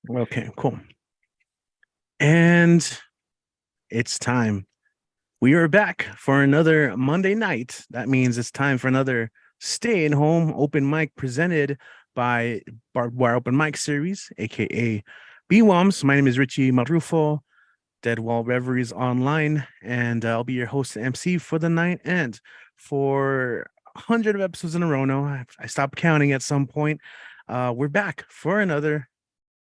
Okay, cool. And it's time. We are back for another Monday night. That means it's time for another stay at home open mic presented by Barbed Wire Open Mic Series, aka BWOMS. My name is Richie Marrufo, Dead Wall Reveries Online, and I'll be your host and MC for the night. And for 100 of episodes in a row now, I stopped counting at some point. We're back for another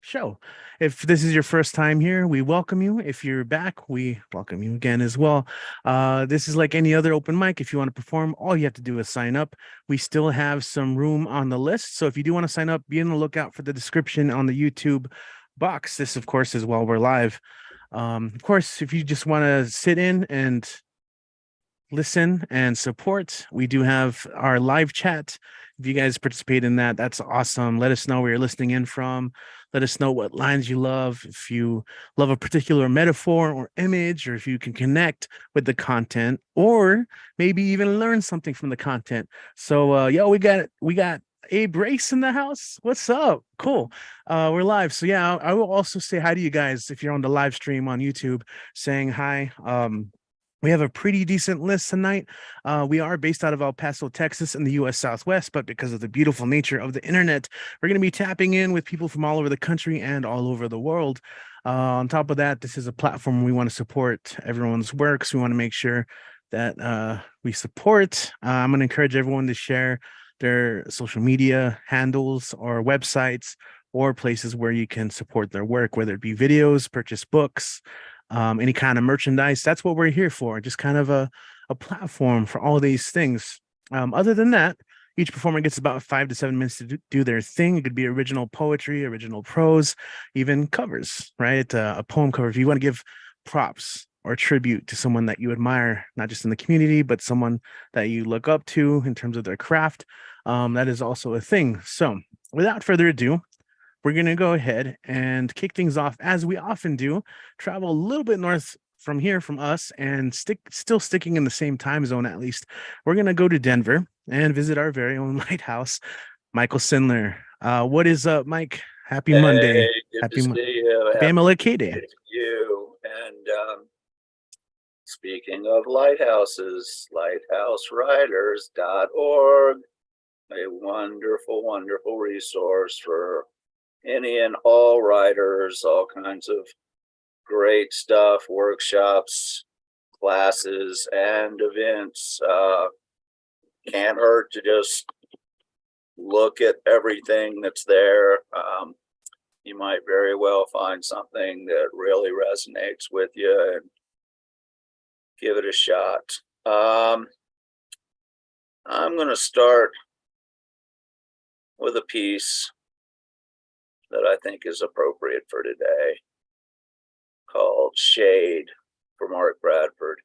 show. If this is your first time here, we welcome you. If you're back, we welcome you again as well. This is like any other open mic. If you want to perform, all you have to do is sign up. We still have some room on the list. So if you do want to sign up, be on the lookout for the description on the YouTube box. This, of course, is while we're live. Of course, if you just want to sit in and listen and support, we do have our live chat. If you guys participate in that, that's awesome. Let us know where you're listening in from. Let us know what lines you love. If you love a particular metaphor or image, or if you can connect with the content, or maybe even learn something from the content. So we got Abe Race in the house. What's up? Cool. We're live. So yeah, I will also say hi to you guys if you're on the live stream on YouTube, saying hi. We have a pretty decent list tonight. We are based out of El Paso, Texas, in the U.S. Southwest, but because of the beautiful nature of the internet, we're going to be tapping in with people from all over the country and all over the world. On top of that, this is a platform we want to support everyone's works. We want to make sure that we support. I'm going to encourage everyone to share their social media handles or websites or places where you can support their work, whether it be videos, purchase books, any kind of merchandise. That's what we're here for, just kind of a platform for all these things. Other than that, each performer gets about 5 to 7 minutes to do their thing. It could be original poetry, original prose, even covers, right? A poem cover. If you want to give props or tribute to someone that you admire, not just in the community, but someone that you look up to in terms of their craft, that is also a thing. So without further ado, we're going to go ahead and kick things off as we often do, travel a little bit north from here from us and still sticking in the same time zone at least. We're going to go to Denver and visit our very own lighthouse, Michael Sindler. What is up, Mike? Happy Hey, Monday. good to Happy see you. Happy Happy MLK Day. to you. And speaking of lighthouses, lighthouseriders.org, a wonderful, wonderful resource for any and all writers, all kinds of great stuff, workshops, classes, and events. Can't hurt to just look at everything that's there. You might very well find something that really resonates with you and give it a shot. I'm going to start with a piece that I think is appropriate for today called Shade for Mark Bradford.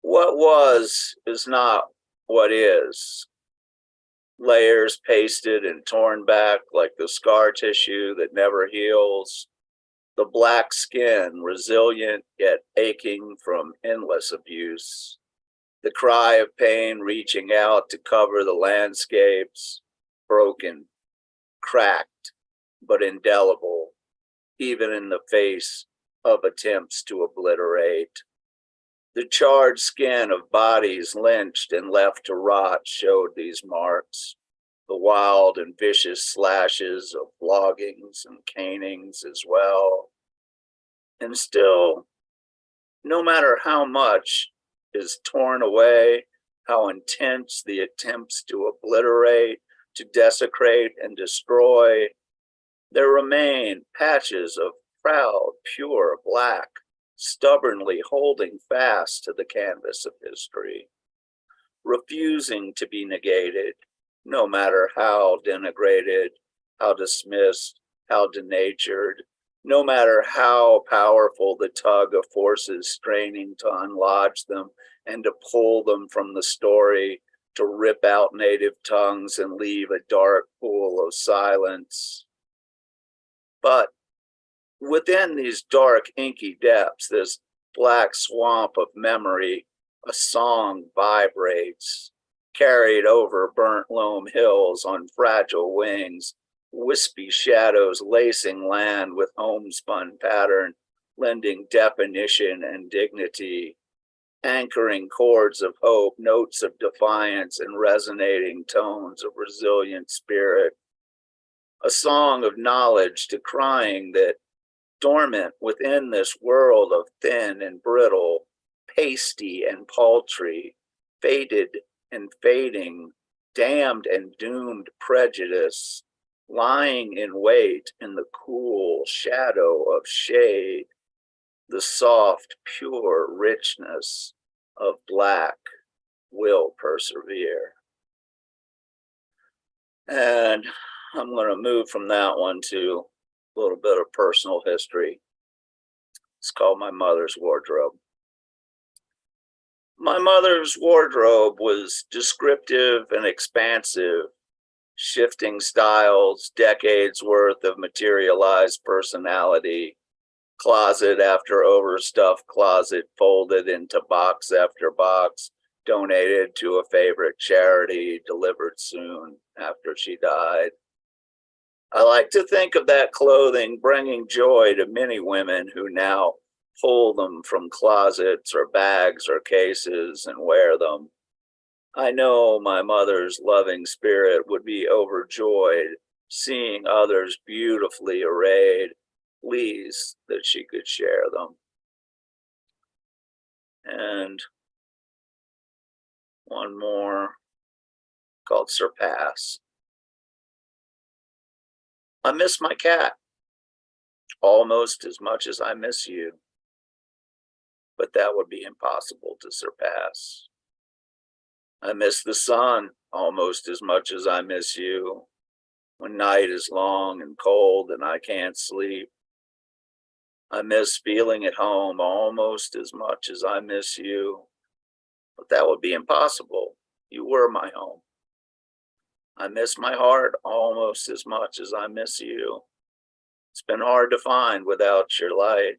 What was is not what is. Layers pasted and torn back like the scar tissue that never heals. The black skin, resilient yet aching from endless abuse. The cry of pain reaching out to cover the landscapes, broken, cracked, but indelible, even in the face of attempts to obliterate. The charred skin of bodies lynched and left to rot showed these marks, the wild and vicious slashes of floggings and canings as well. And still, no matter how much is torn away, how intense the attempts to obliterate, to desecrate and destroy, there remain patches of proud, pure black, stubbornly holding fast to the canvas of history, refusing to be negated, no matter how denigrated, how dismissed, how denatured, no matter how powerful the tug of forces straining to unlodge them and to pull them from the story, to rip out native tongues and leave a dark pool of silence. But within these dark, inky depths, this black swamp of memory, a song vibrates, carried over burnt loam hills on fragile wings, wispy shadows lacing land with homespun pattern, lending definition and dignity, anchoring chords of hope, notes of defiance, and resonating tones of resilient spirit. A song of knowledge decrying that dormant within this world of thin and brittle, pasty and paltry, faded and fading, damned and doomed prejudice, lying in wait in the cool shadow of shade, the soft, pure richness of black will persevere. And I'm going to move from that one to a little bit of personal history. It's called My Mother's Wardrobe. My mother's wardrobe was descriptive and expansive, shifting styles, decades worth of materialized personality, closet after overstuffed closet folded into box after box, donated to a favorite charity, delivered soon after she died. I like to think of that clothing bringing joy to many women who now pull them from closets or bags or cases and wear them. I know my mother's loving spirit would be overjoyed seeing others beautifully arrayed, pleased that she could share them. And one more called Surpass. I miss my cat almost as much as I miss you, but that would be impossible to surpass. I miss the sun almost as much as I miss you, when night is long and cold and I can't sleep. I miss feeling at home almost as much as I miss you, but that would be impossible. You were my home. I miss my heart almost as much as I miss you. It's been hard to find without your light.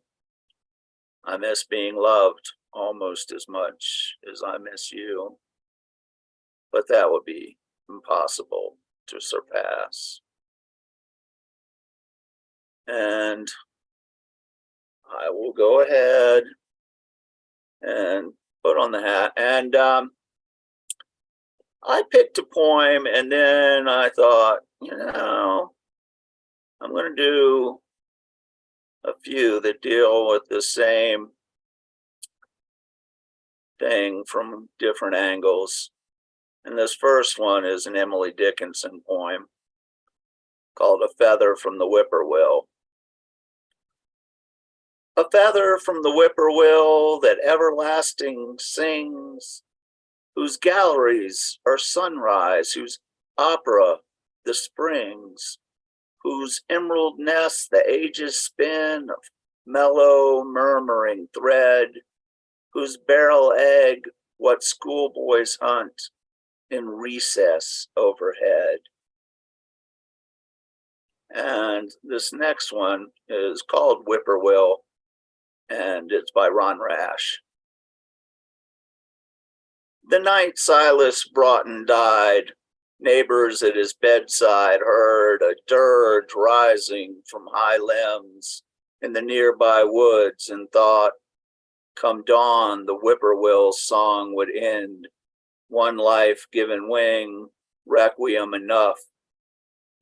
I miss being loved almost as much as I miss you, but that would be impossible to surpass. And I will go ahead and put on the hat. And I picked a poem, and then I thought, I'm going to do a few that deal with the same thing from different angles. And this first one is an Emily Dickinson poem called A Feather from the Whippoorwill. A feather from the whippoorwill that everlasting sings, whose galleries are sunrise, whose opera the springs, whose emerald nest the ages spin of mellow murmuring thread, whose beryl egg what schoolboys hunt in recess overhead. And this next one is called Whippoorwill, and it's by Ron Rash. The night Silas Broughton died, neighbors at his bedside heard a dirge rising from high limbs in the nearby woods and thought, come dawn, the whippoorwill's song would end. One life given wing, requiem enough,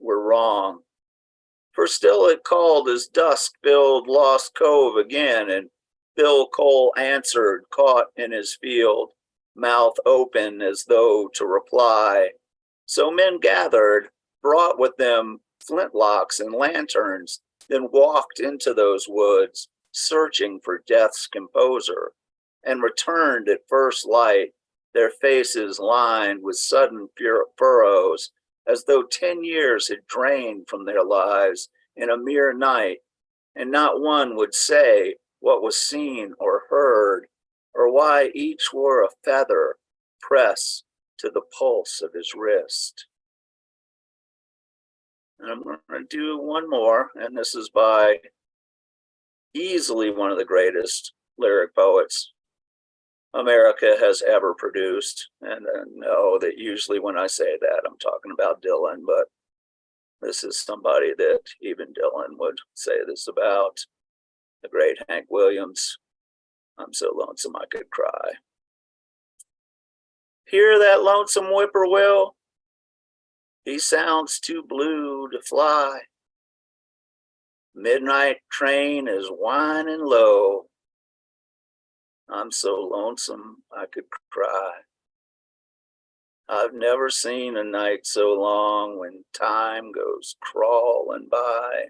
were wrong. For still it called as dusk filled Lost Cove again, and Bill Cole answered, caught in his field, mouth open as though to reply. So men gathered, brought with them flintlocks and lanterns, then walked into those woods, searching for death's composer, and returned at first light, their faces lined with sudden furrows, as though 10 years had drained from their lives in a mere night, and not one would say what was seen or heard, or why each wore a feather pressed to the pulse of his wrist. And I'm going to do one more, and this is by easily one of the greatest lyric poets America has ever produced. And I know that usually when I say that, I'm talking about Dylan, but This is somebody that even Dylan would say this about, the great Hank Williams. I'm so lonesome I could cry. Hear that lonesome whippoorwill? He sounds too blue to fly. Midnight train is whining low. I'm so lonesome I could cry. I've never seen a night so long when time goes crawling by.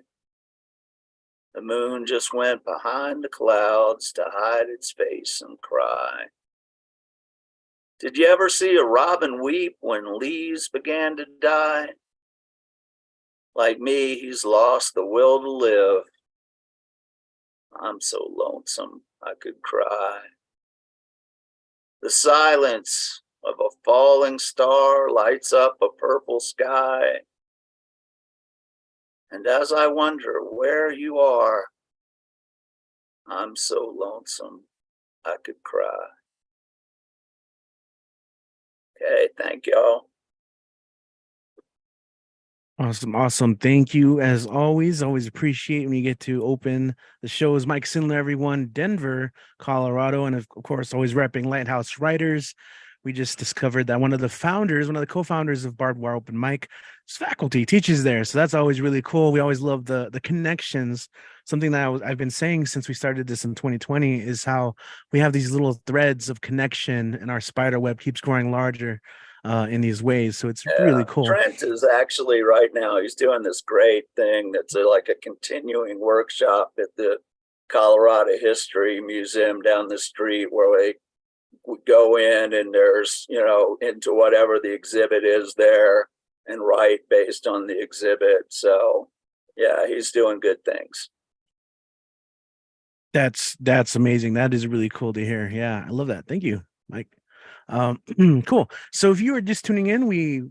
The moon just went behind the clouds to hide its face and cry. Did you ever see a robin weep when leaves began to die? Like me, he's lost the will to live. I'm so lonesome I could cry. The silence of a falling star lights up a purple sky. And as I wonder where you are, I'm so lonesome I could cry. Okay, thank y'all. Awesome, awesome. Thank you as always. Always appreciate when you get to open the shows. Mike Sindler, everyone, Denver, Colorado, and of course, always repping Lighthouse Writers. We just discovered that one of the co-founders of Barbed Wire Open Mic is faculty, teaches there. So that's always really cool. We always love the connections. Something that I've been saying since we started this in 2020 is how we have these little threads of connection and our spider web keeps growing larger in these ways. So it's really cool. Trent is actually right now, he's doing this great thing that's like a continuing workshop at the Colorado History Museum down the street, where they would go in and there's, into whatever the exhibit is there and write based on the exhibit. So yeah, he's doing good things. That's amazing. That is really cool to hear. Yeah, I love that. Thank you, Mike. Cool. So if you are just tuning in, we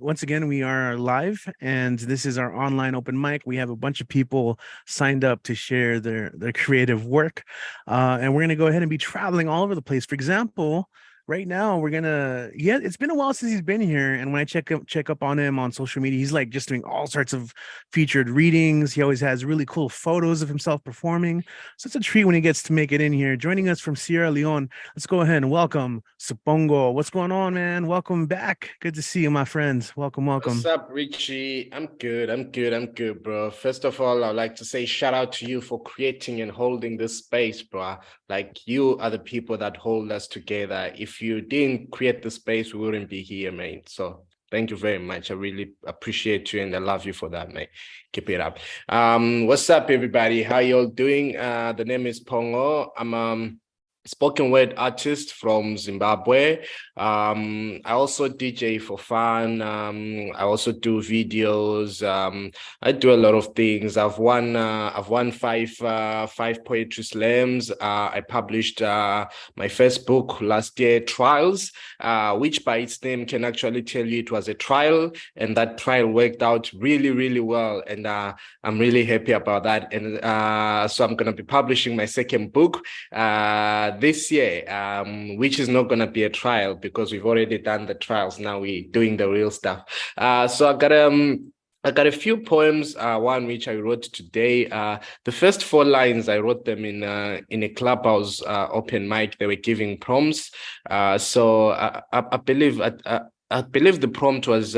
are live, and this is our online open mic. We have a bunch of people signed up to share their creative work, and we're gonna go ahead and be traveling all over the place. For example, right now it's been a while since he's been here, and when I check up on him on social media, he's like just doing all sorts of featured readings. He always has really cool photos of himself performing, so it's a treat when he gets to make it in here. Joining us from Sierra Leone, let's go ahead and welcome Supongo. What's going on, man? Welcome back. Good to see you, my friends. Welcome. What's up, Richie? I'm good, bro. First of all, I'd like to say shout out to you for creating and holding this space, bro. Like, you are the people that hold us together. If you didn't create the space, we wouldn't be here, man. So thank you very much. I really appreciate you and I love you for that, mate. Keep it up. What's up, everybody? How y'all doing? The name is Pongo. I'm spoken word artist from Zimbabwe. I also DJ for fun. I also do videos. I do a lot of things. I've won 5 poetry slams. I published my first book last year, Trials, which by its name can actually tell you it was a trial, and that trial worked out really, really well. And I'm really happy about that. And so I'm going to be publishing my second book this year, which is not going to be a trial because we've already done the trials. Now we're doing the real stuff. So I got a few poems, one which I wrote today. The first 4 lines, I wrote them in a clubhouse open mic. They were giving prompts. So I believe the prompt was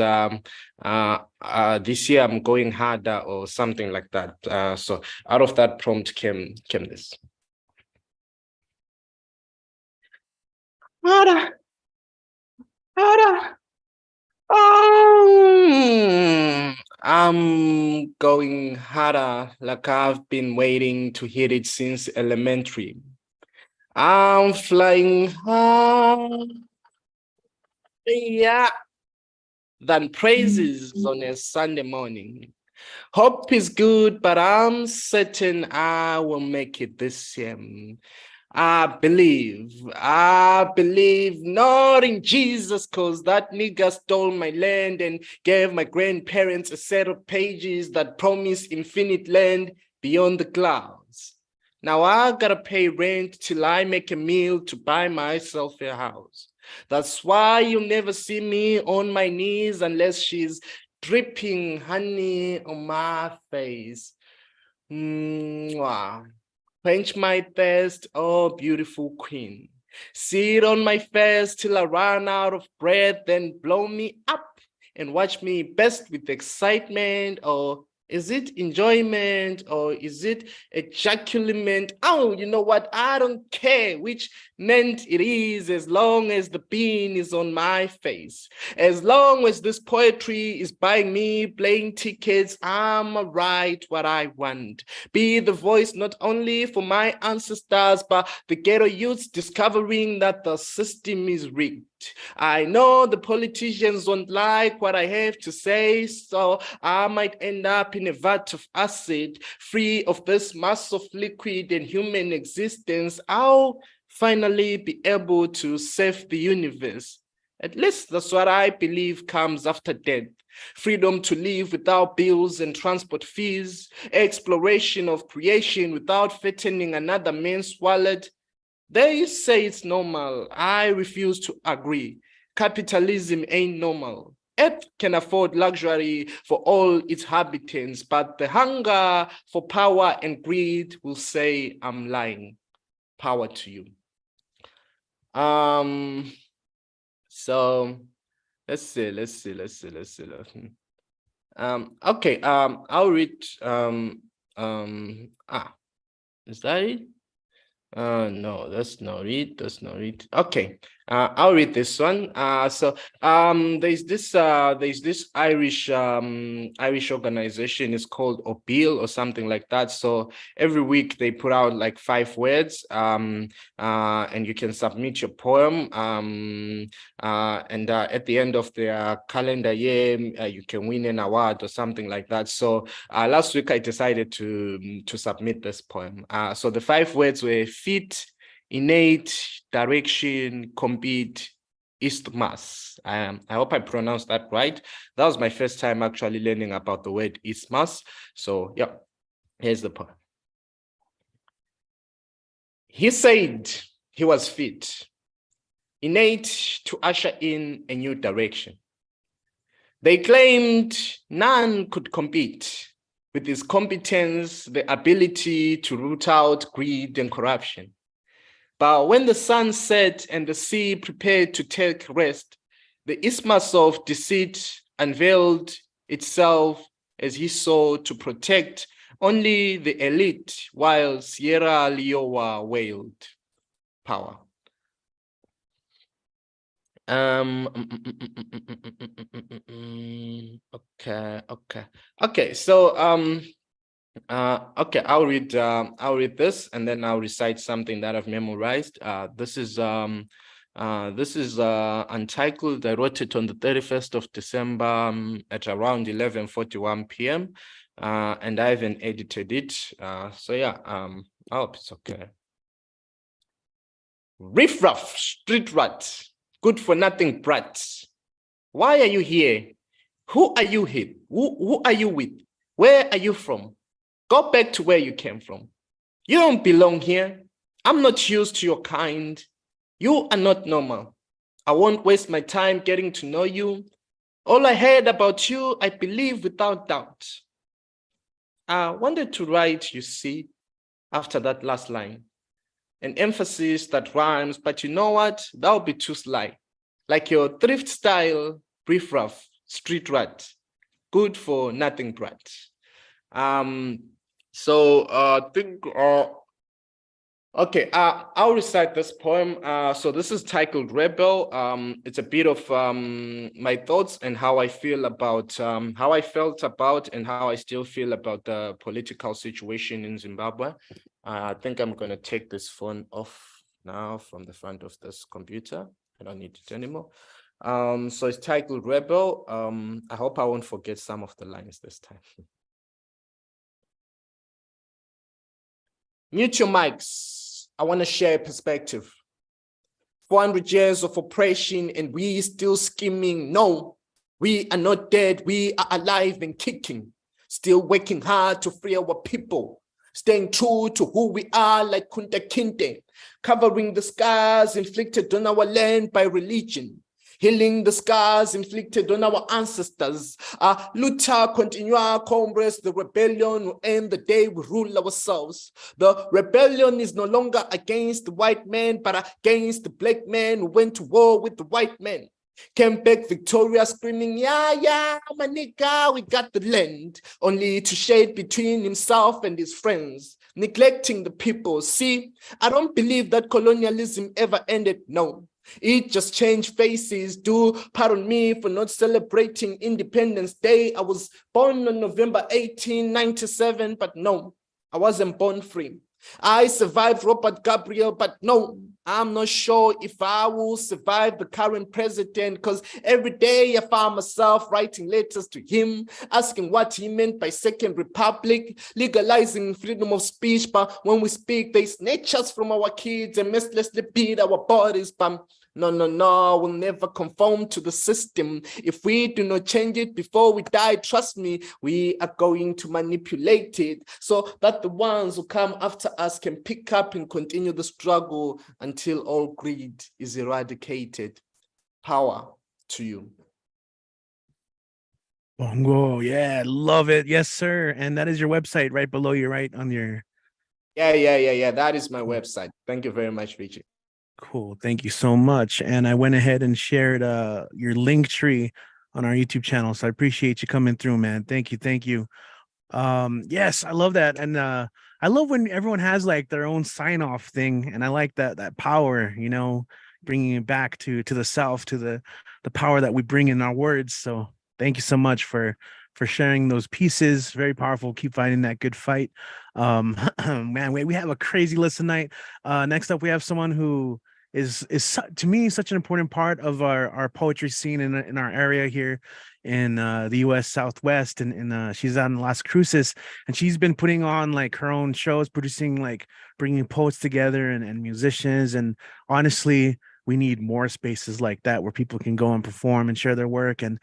this year I'm going harder or something like that. So out of that prompt came this. Harder. I'm going harder, like I've been waiting to hit it since elementary. I'm flying higher than praises on a Sunday morning. Hope is good, but I'm certain I will make it this year. I believe not in Jesus, cause that nigga stole my land and gave my grandparents a set of pages that promise infinite land beyond the clouds. Now I gotta pay rent till I make a meal to buy myself a house. That's why you'll never see me on my knees unless she's dripping honey on my face. Mwah. Quench my thirst, oh beautiful queen. Sit on my face till I run out of breath, then blow me up and watch me burst with excitement. Or is it enjoyment, or is it ejaculament? Oh, you know what? I don't care which meant it is, as long as the bean is on my face. As long as this poetry is buying me plane tickets, I'ma write what I want. Be the voice not only for my ancestors, but the ghetto youths discovering that the system is rigged. I know the politicians won't like what I have to say, so I might end up in a vat of acid, free of this mass of liquid and human existence. I'll finally be able to save the universe. At least that's what I believe comes after death. Freedom to live without bills and transport fees, exploration of creation without fattening another man's wallet. They say it's normal. I refuse to agree. Capitalism ain't normal. Earth can afford luxury for all its inhabitants, but the hunger for power and greed will say I'm lying. Power to you. So let's see. Okay, I'll read is that it? No, that's not it. Okay, I'll read this one. There's this Irish organization. It's called Opil or something like that. So every week they put out like 5 words, and you can submit your poem. And at the end of their calendar year, you can win an award or something like that. So last week I decided to submit this poem. So the 5 words were fit, innate, direction, compete, isthmus. I hope I pronounced that right. That was my first time actually learning about the word isthmus. So yeah, here's the poem. He said he was fit, innate to usher in a new direction. They claimed none could compete with his competence, the ability to root out greed and corruption. But when the sun set and the sea prepared to take rest, the isthmus of deceit unveiled itself as he sought to protect only the elite, while Sierra Leone wailed power. Okay. So okay, I'll read this and then I'll recite something that I've memorized. This is untitled. I wrote it on the 31st of December at around 11:41 p.m. And I haven't edited it. So yeah, I hope it's okay. Riff raff, street rat, good for nothing brat. Why are you here? Who are you here? Who are you with? Where are you from? Go back to where you came from. You don't belong here. I'm not used to your kind. You are not normal. I won't waste my time getting to know you. All I heard about you, I believe without doubt. I wanted to write, you see, after that last line, an emphasis that rhymes, but you know what? That would be too sly. Like your thrift style, brief rough, street rat, good for nothing brat. Okay, I'll recite this poem. So this is titled Rebel. It's a bit of my thoughts and how I feel about, how I felt about and how I still feel about the political situation in Zimbabwe. I think I'm gonna take this phone off now from the front of this computer. I don't need it anymore. So it's titled Rebel. I hope I won't forget some of the lines this time. Mute your mics. I want to share a perspective. 400 years of oppression and we still scheming. No, we are not dead. We are alive and kicking. Still working hard to free our people. Staying true to who we are like Kunta Kinte. Covering the scars inflicted on our land by religion. healing the scars inflicted on our ancestors. Luta continua, comrades, the rebellion will end the day we rule ourselves. The rebellion is no longer against the white man, but against the black man who went to war with the white man. Came back victorious, screaming, yeah, yeah, my nigga, we got the land, only to shade between himself and his friends, neglecting the people. See, I don't believe that colonialism ever ended, no. It just changed faces. Do pardon me for not celebrating Independence Day. I was born on November 1897, but no, I wasn't born free. I survived Robert Gabriel, but no, I'm not sure if I will survive the current president, because every day I found myself writing letters to him, asking what he meant by Second Republic, legalizing freedom of speech, but when we speak, they snatch us from our kids and mercilessly beat our bodies, but no, we'll never conform to the system. If we do not change it before we die, trust me, we are going to manipulate it so that the ones who come after us can pick up and continue the struggle until all greed is eradicated. Power to you. Bongo, yeah, love it. Yes, sir. And that is your website right below you, right on your. Yeah. That is my website. Thank you very much, Richie. Cool. Thank you so much. And I went ahead and shared your link tree on our YouTube channel. So I appreciate you coming through, man. Thank you. Thank you. Yes, I love that. And I love when everyone has like their own sign off thing. And I like that power, you know, bringing it back to the self, to the power that we bring in our words. So thank you so much for sharing those pieces. Very powerful. Keep fighting that good fight. Man, we have a crazy list tonight. Next up, we have someone who is to me such an important part of our poetry scene in our area here in the US Southwest, and she's out in Las Cruces, and she's been putting on like her own shows, producing, like bringing poets together and musicians. And honestly, we need more spaces like that where people can go and perform and share their work. And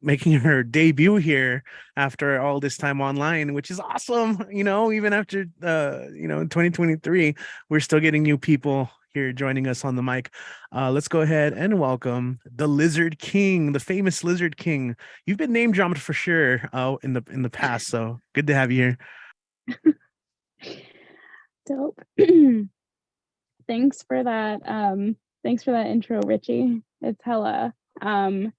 making her debut here after all this time online, which is awesome. You know, even after 2023, we're still getting new people here joining us on the mic. Let's go ahead and welcome the Lizard King, the famous Lizard King. You've been name dropped for sure in the past, so good to have you here. Dope. Thanks for that. Thanks for that intro, Richie. It's hella. I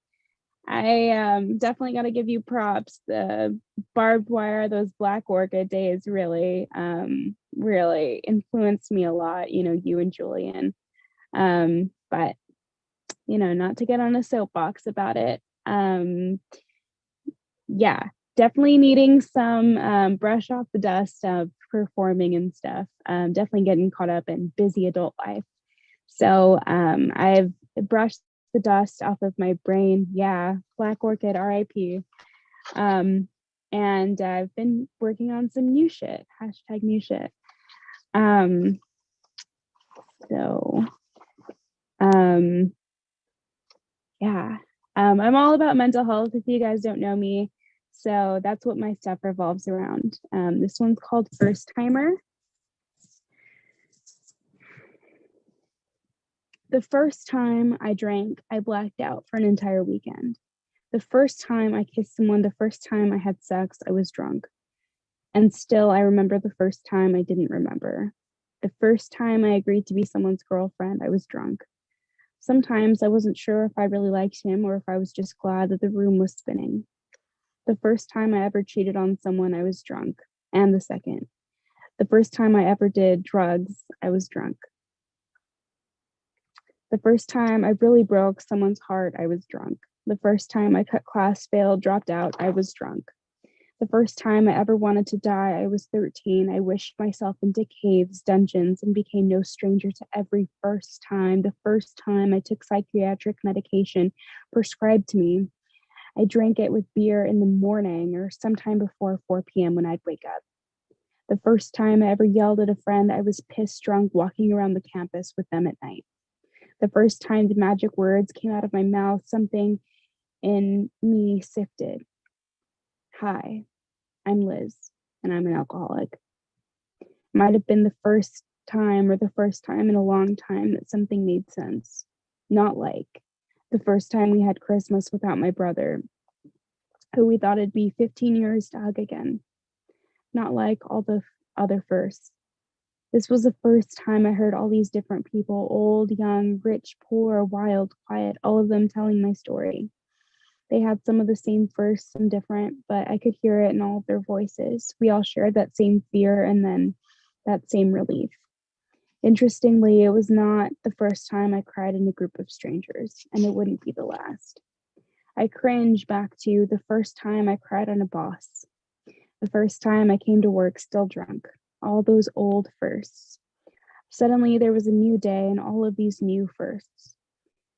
definitely got to give you props. The barbed wire, those Black Orchid days really influenced me a lot, you and Julian. But, not to get on a soapbox about it. Yeah, definitely needing some brush off the dust of performing and stuff. Definitely getting caught up in busy adult life. So I've brushed the dust off of my brain. Yeah, Black Orchid, RIP. And I've been working on some new shit. #new shit. Yeah. I'm all about mental health if you guys don't know me. So that's what my stuff revolves around. This one's called First Timer. The first time I drank, I blacked out for an entire weekend. The first time I kissed someone, the first time I had sex, I was drunk. And still, I remember the first time I didn't remember. The first time I agreed to be someone's girlfriend, I was drunk. Sometimes I wasn't sure if I really liked him or if I was just glad that the room was spinning. The first time I ever cheated on someone, I was drunk. And the second. The first time I ever did drugs, I was drunk. The first time I really broke someone's heart, I was drunk. The first time I cut class, failed, dropped out, I was drunk. The first time I ever wanted to die, I was 13. I wished myself into caves, dungeons, and became no stranger to every first time. The first time I took psychiatric medication prescribed to me. I drank it with beer in the morning or sometime before 4 p.m. when I'd wake up. The first time I ever yelled at a friend, I was pissed drunk walking around the campus with them at night. The first time the magic words came out of my mouth, something in me sifted. Hi, I'm Liz, and I'm an alcoholic. Might have been the first time or the first time in a long time that something made sense. Not like The first time we had Christmas without my brother, who we thought it'd be 15 years to hug again. Not like all the other firsts. This was the first time I heard all these different people, old, young, rich, poor, wild, quiet, all of them telling my story. They had some of the same firsts, some different, but I could hear it in all of their voices. We all shared that same fear and then that same relief. Interestingly, it was not the first time I cried in a group of strangers, and it wouldn't be the last. I cringe back to the first time I cried on a bus, the first time I came to work still drunk, all those old firsts. Suddenly, there was a new day and all of these new firsts.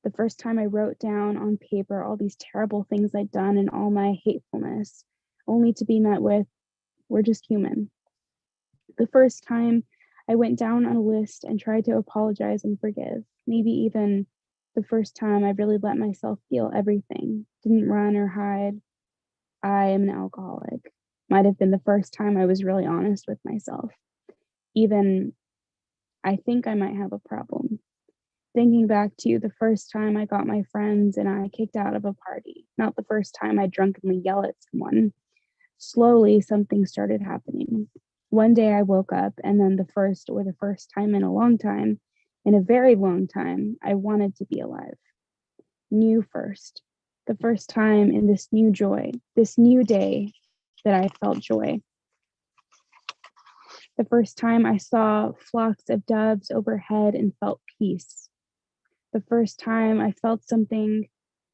The first time I wrote down on paper all these terrible things I'd done and all my hatefulness, only to be met with, we're just human. The first time I went down on a list and tried to apologize and forgive, maybe even the first time I really let myself feel everything, didn't run or hide. I am an alcoholic. Might have been the first time I was really honest with myself. Even, I think I might have a problem. Thinking back to the first time I got my friends and I kicked out of a party, not the first time I drunkenly yelled at someone. Slowly, something started happening. One day I woke up and then the first time in a long time, in a very long time, I wanted to be alive. New first. The first time in this new joy, this new day that I felt joy. The first time I saw flocks of doves overhead and felt peace. The first time I felt something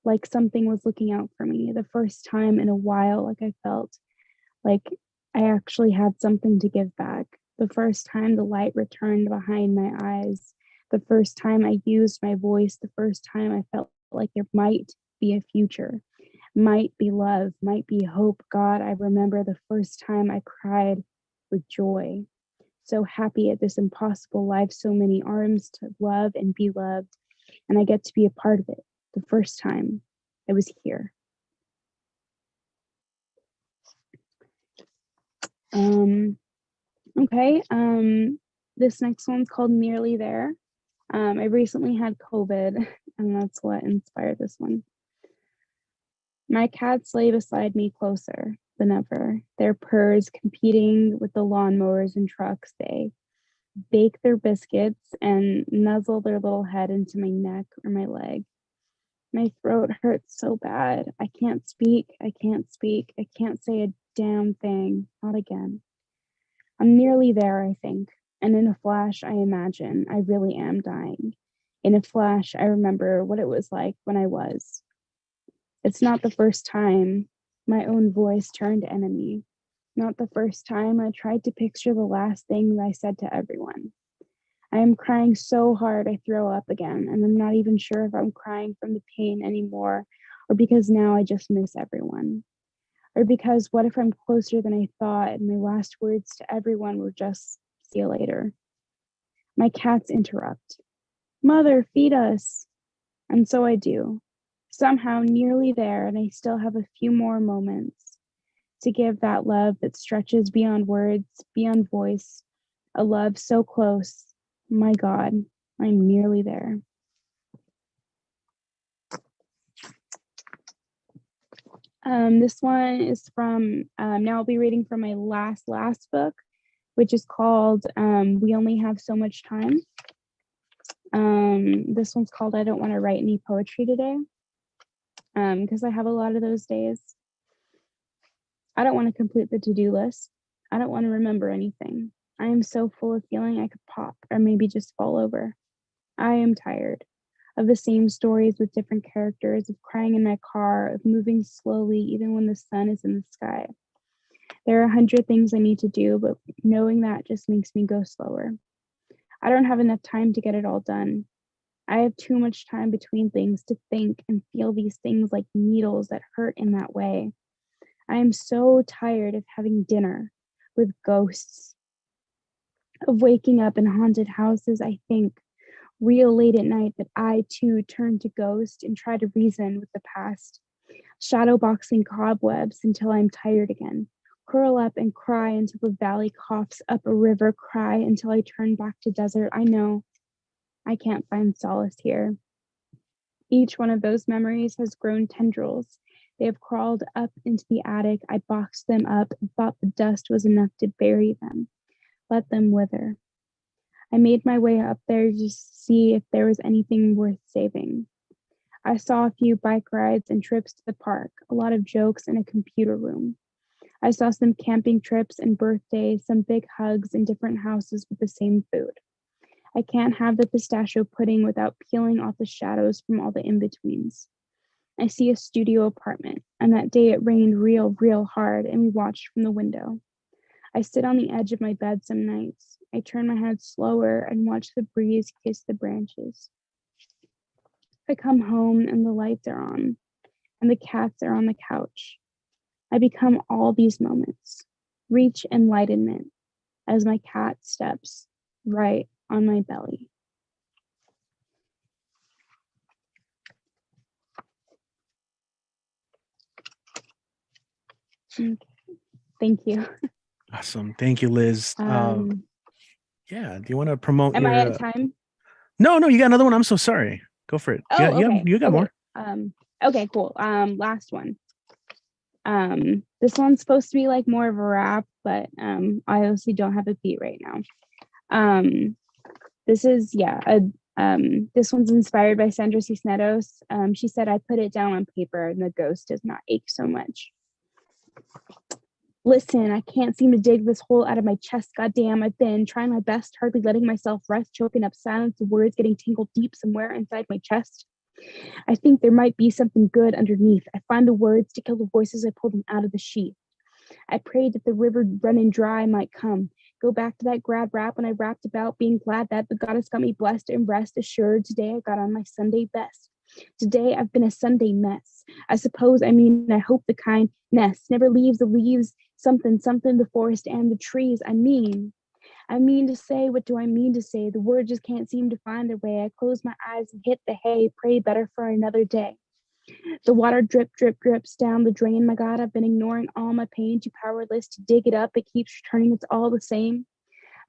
like something was looking out for me. The first time in a while, like I felt like I actually had something to give back. The first time the light returned behind my eyes. The first time I used my voice. The first time I felt like there might be a future, might be love, might be hope. God, I remember the first time I cried with joy. So happy at this impossible life, so many arms to love and be loved. And I get to be a part of it. The first time I was here. Okay. This next one's called Nearly There. I recently had COVID, and that's what inspired this one. My cats lay beside me closer than ever, their purrs competing with the lawnmowers and trucks. They bake their biscuits and nuzzle their little head into my neck or my leg. My throat hurts so bad. I can't speak. I can't speak. I can't say a damn thing. Not again. I'm nearly there, I think. And in a flash, I imagine I really am dying. In a flash, I remember what it was like when I was. It's not the first time my own voice turned enemy. Not the first time I tried to picture the last thing I said to everyone. I am crying so hard I throw up again, and I'm not even sure if I'm crying from the pain anymore, or because now I just miss everyone. Or because what if I'm closer than I thought, and my last words to everyone were just, see you later. My cats interrupt. Mother, feed us. And so I do. Somehow nearly there, and I still have a few more moments to give that love that stretches beyond words, beyond voice, a love so close. My God, I'm nearly there. This one is from, now I'll be reading from my last book, which is called We Only Have So Much Time. This one's called I Don't Want to Write Any Poetry Today, because I have a lot of those days. I don't want to complete the to-do list. I don't want to remember anything. I am so full of feeling I could pop or maybe just fall over. I am tired of the same stories with different characters, of crying in my car, of moving slowly even when the sun is in the sky. There are 100 things I need to do, but knowing that just makes me go slower. I don't have enough time to get it all done. I have too much time between things to think and feel these things like needles that hurt in that way. I am so tired of having dinner with ghosts, of waking up in haunted houses. I think real late at night that I too turn to ghost and try to reason with the past, shadowboxing cobwebs until I'm tired again, curl up and cry until the valley coughs up a river, cry until I turn back to desert. I know I can't find solace here. Each one of those memories has grown tendrils. They have crawled up into the attic. I boxed them up and thought the dust was enough to bury them. Let them wither. I made my way up there to see if there was anything worth saving. I saw a few bike rides and trips to the park, a lot of jokes in a computer room. I saw some camping trips and birthdays, some big hugs in different houses with the same food. I can't have the pistachio pudding without peeling off the shadows from all the in-betweens. I see a studio apartment, and that day it rained real hard, and we watched from the window. I sit on the edge of my bed some nights. I turn my head slower and watch the breeze kiss the branches. I come home and the lights are on, and the cats are on the couch. I become all these moments, reach enlightenment as my cat steps right on my belly. Okay. Thank you. Awesome. Thank you, Liz. Yeah. Do you want to promote Am your I out of time? No, you got another one. I'm so sorry. Go for it. Oh, okay. You got more. Okay, cool. Last one. This one's supposed to be like more of a rap, but I obviously don't have a beat right now. This is this one's inspired by Sandra Cisneros. She said, I put it down on paper and the ghost does not ache so much. Listen, I can't seem to dig this hole out of my chest. Goddamn, I've been trying my best, hardly letting myself rest, choking up silence, the words getting tangled deep somewhere inside my chest. I think there might be something good underneath. I find the words to kill the voices. I pull them out of the sheath. I prayed that the river running dry might come. Go back to that grad rap when I rapped about being glad that the goddess got me blessed and rest assured. Today I got on my Sunday best. Today I've been a Sunday mess. I suppose, I hope the kindness never leaves the leaves, something, the forest and the trees. I mean to say, what do I mean to say? The words just can't seem to find their way. I close my eyes and hit the hay, pray better for another day. The water drips down the drain. My God, I've been ignoring all my pain, too powerless to dig it up. It keeps returning, it's all the same.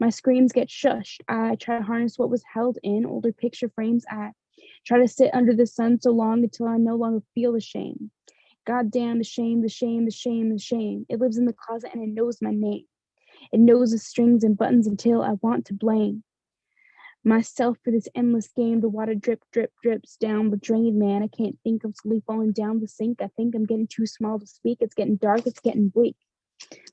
My screams get shushed. I try to harness what was held in older picture frames. I try to sit under the sun so long until I no longer feel the shame. God damn the shame. It lives in the closet and it knows my name. It knows the strings and buttons until I want to blame myself for this endless game. The water drips down the drain, man. I can't think of sleep falling down the sink. I think I'm getting too small to speak. It's getting dark, it's getting bleak.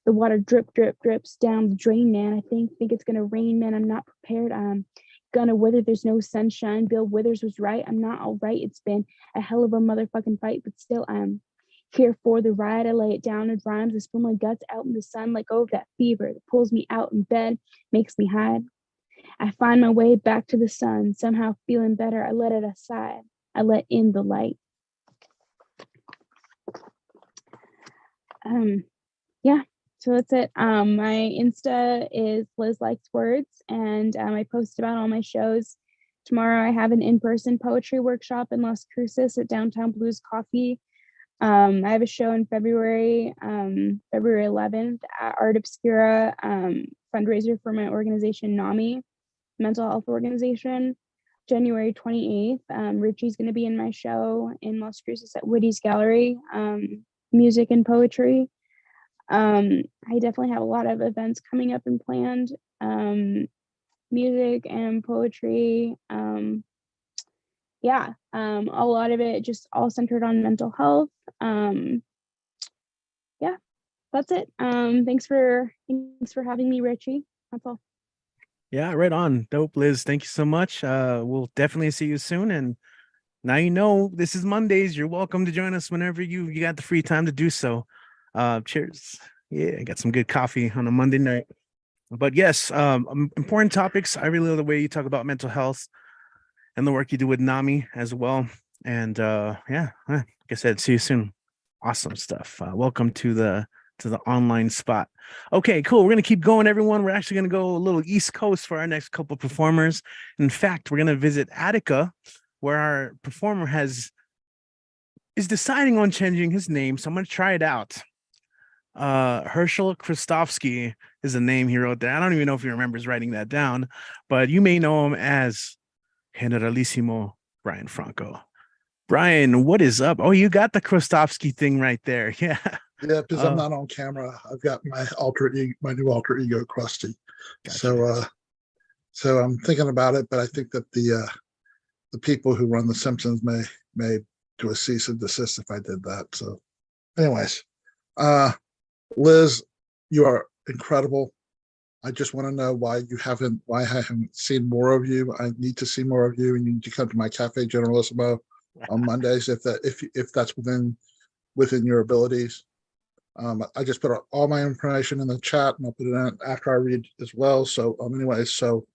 The water drips down the drain, man. I think it's gonna rain, man. I'm not prepared. I'm gonna wither. There's no sunshine. Bill Withers was right. I'm not all right. It's been a hell of a motherfucking fight, but still I'm here for the ride. I lay it down in rhymes. I spill my guts out in the sun, let go of that fever that pulls me out in bed, makes me hide. I find my way back to the sun, somehow feeling better. I let it aside. I let in the light. Yeah, so that's it. My Insta is Liz Likes Words, and I post about all my shows. Tomorrow I have an in-person poetry workshop in Las Cruces at Downtown Blues Coffee. I have a show in February 11th at Art Obscura, fundraiser for my organization NAMI, mental health organization. January 28th, Richie's going to be in my show in Las Cruces at Woody's Gallery, music and poetry. I definitely have a lot of events coming up and planned, music and poetry. A lot of it just all centered on mental health. Yeah, that's it. Thanks for having me, Richie. That's all. Yeah, right on. Dope, Liz. Thank you so much. We'll definitely see you soon. And now you know this is Mondays. You're welcome to join us whenever you got the free time to do so. Cheers. Yeah, I got some good coffee on a Monday night. But yes, important topics. I really love the way you talk about mental health and the work you do with NAMI as well. And like I said, see you soon. Awesome stuff. Welcome to the online spot. Okay, cool. We're gonna keep going, everyone. We're actually gonna go a little East Coast for our next couple of performers. In fact, we're gonna visit Attica, where our performer is deciding on changing his name. So I'm gonna try it out. Herschel Christofsky is the name he wrote there. I don't even know if he remembers writing that down, but you may know him as Generalissimo Brian Franco. Brian, what is up? Oh, you got the Krostovsky thing right there. Yeah. Yeah, because I'm Oh, not on camera. I've got my my new alter ego, Krusty. gotcha. So I'm thinking about it, but I think that the people who run The Simpsons may do a cease and desist if I did that. So, anyways, uh, Liz, you are incredible. I just want to know why I haven't seen more of you. I need to see more of you, and you need to come to my Cafe Generalissimo on Mondays if that's within your abilities. I just put all my information in the chat, and I'll put it in after I read as well. So, anyways, so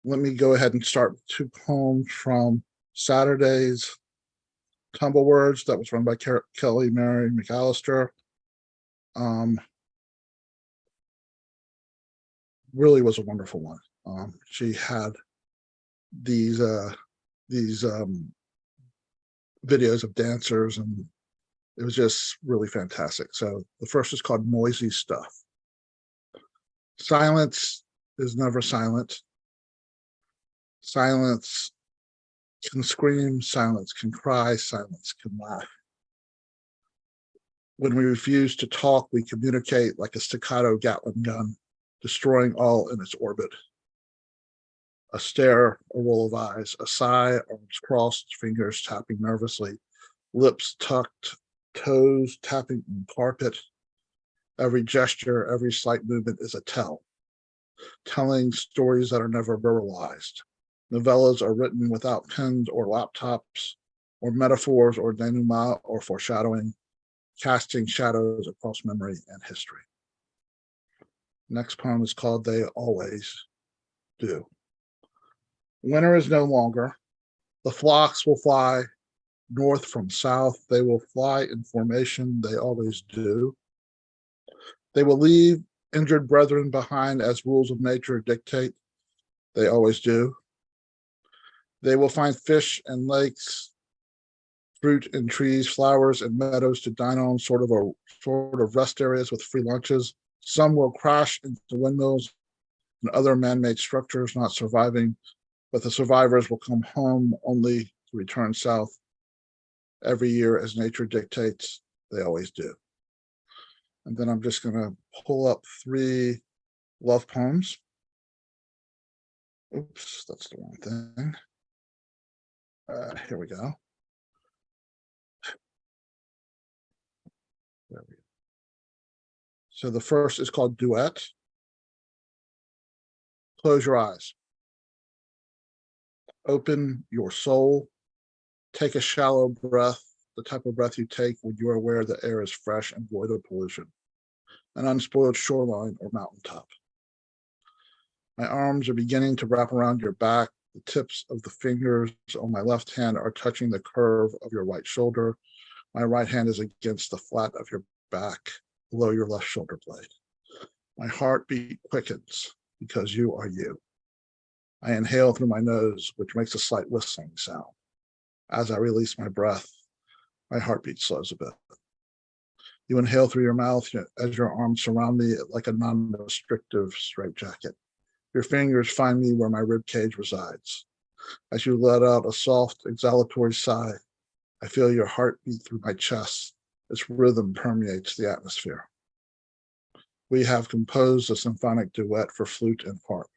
let me go ahead and start with two poems from Saturday's Tumble Words that was run by Kelly Mary McAllister. Really was a wonderful one. She had these videos of dancers, and it was just really fantastic. So the first is called Noisy Stuff. Silence is never silent. Silence can scream, silence can cry, silence can laugh. When we refuse to talk, we communicate like a staccato Gatling gun, destroying all in its orbit. A stare, a roll of eyes, a sigh, arms crossed, fingers tapping nervously, lips tucked, toes tapping on carpet. Every gesture, every slight movement is a telling stories that are never verbalized. Novellas are written without pens or laptops, or metaphors or denouement or foreshadowing, casting shadows across memory and history. Next poem is called They Always Do. Winter is no longer. The flocks will fly north from south. They will fly in formation. They always do. They will leave injured brethren behind as rules of nature dictate. They always do. They will find fish and lakes, fruit and trees, flowers and meadows to dine on, sort of rest areas with free lunches. Some will crash into windmills and other man-made structures not surviving, but the survivors will come home only to return south every year as nature dictates. They always do. And then I'm just going to pull up 3 love poems. Oops, that's the wrong thing. Here we go. There we go. So the first is called Duet. Close your eyes. Open your soul. Take a shallow breath, the type of breath you take when you are aware the air is fresh and void of pollution, an unspoiled shoreline or mountaintop. My arms are beginning to wrap around your back. The tips of the fingers on my left hand are touching the curve of your right shoulder. My right hand is against the flat of your back below your left shoulder blade. My heartbeat quickens because you are you. I inhale through my nose, which makes a slight whistling sound. As I release my breath, my heartbeat slows a bit. You inhale through your mouth as your arms surround me like a non-restrictive straitjacket. Your fingers find me where my rib cage resides. As you let out a soft, exhalatory sigh, I feel your heartbeat through my chest. Its rhythm permeates the atmosphere. We have composed a symphonic duet for flute and harp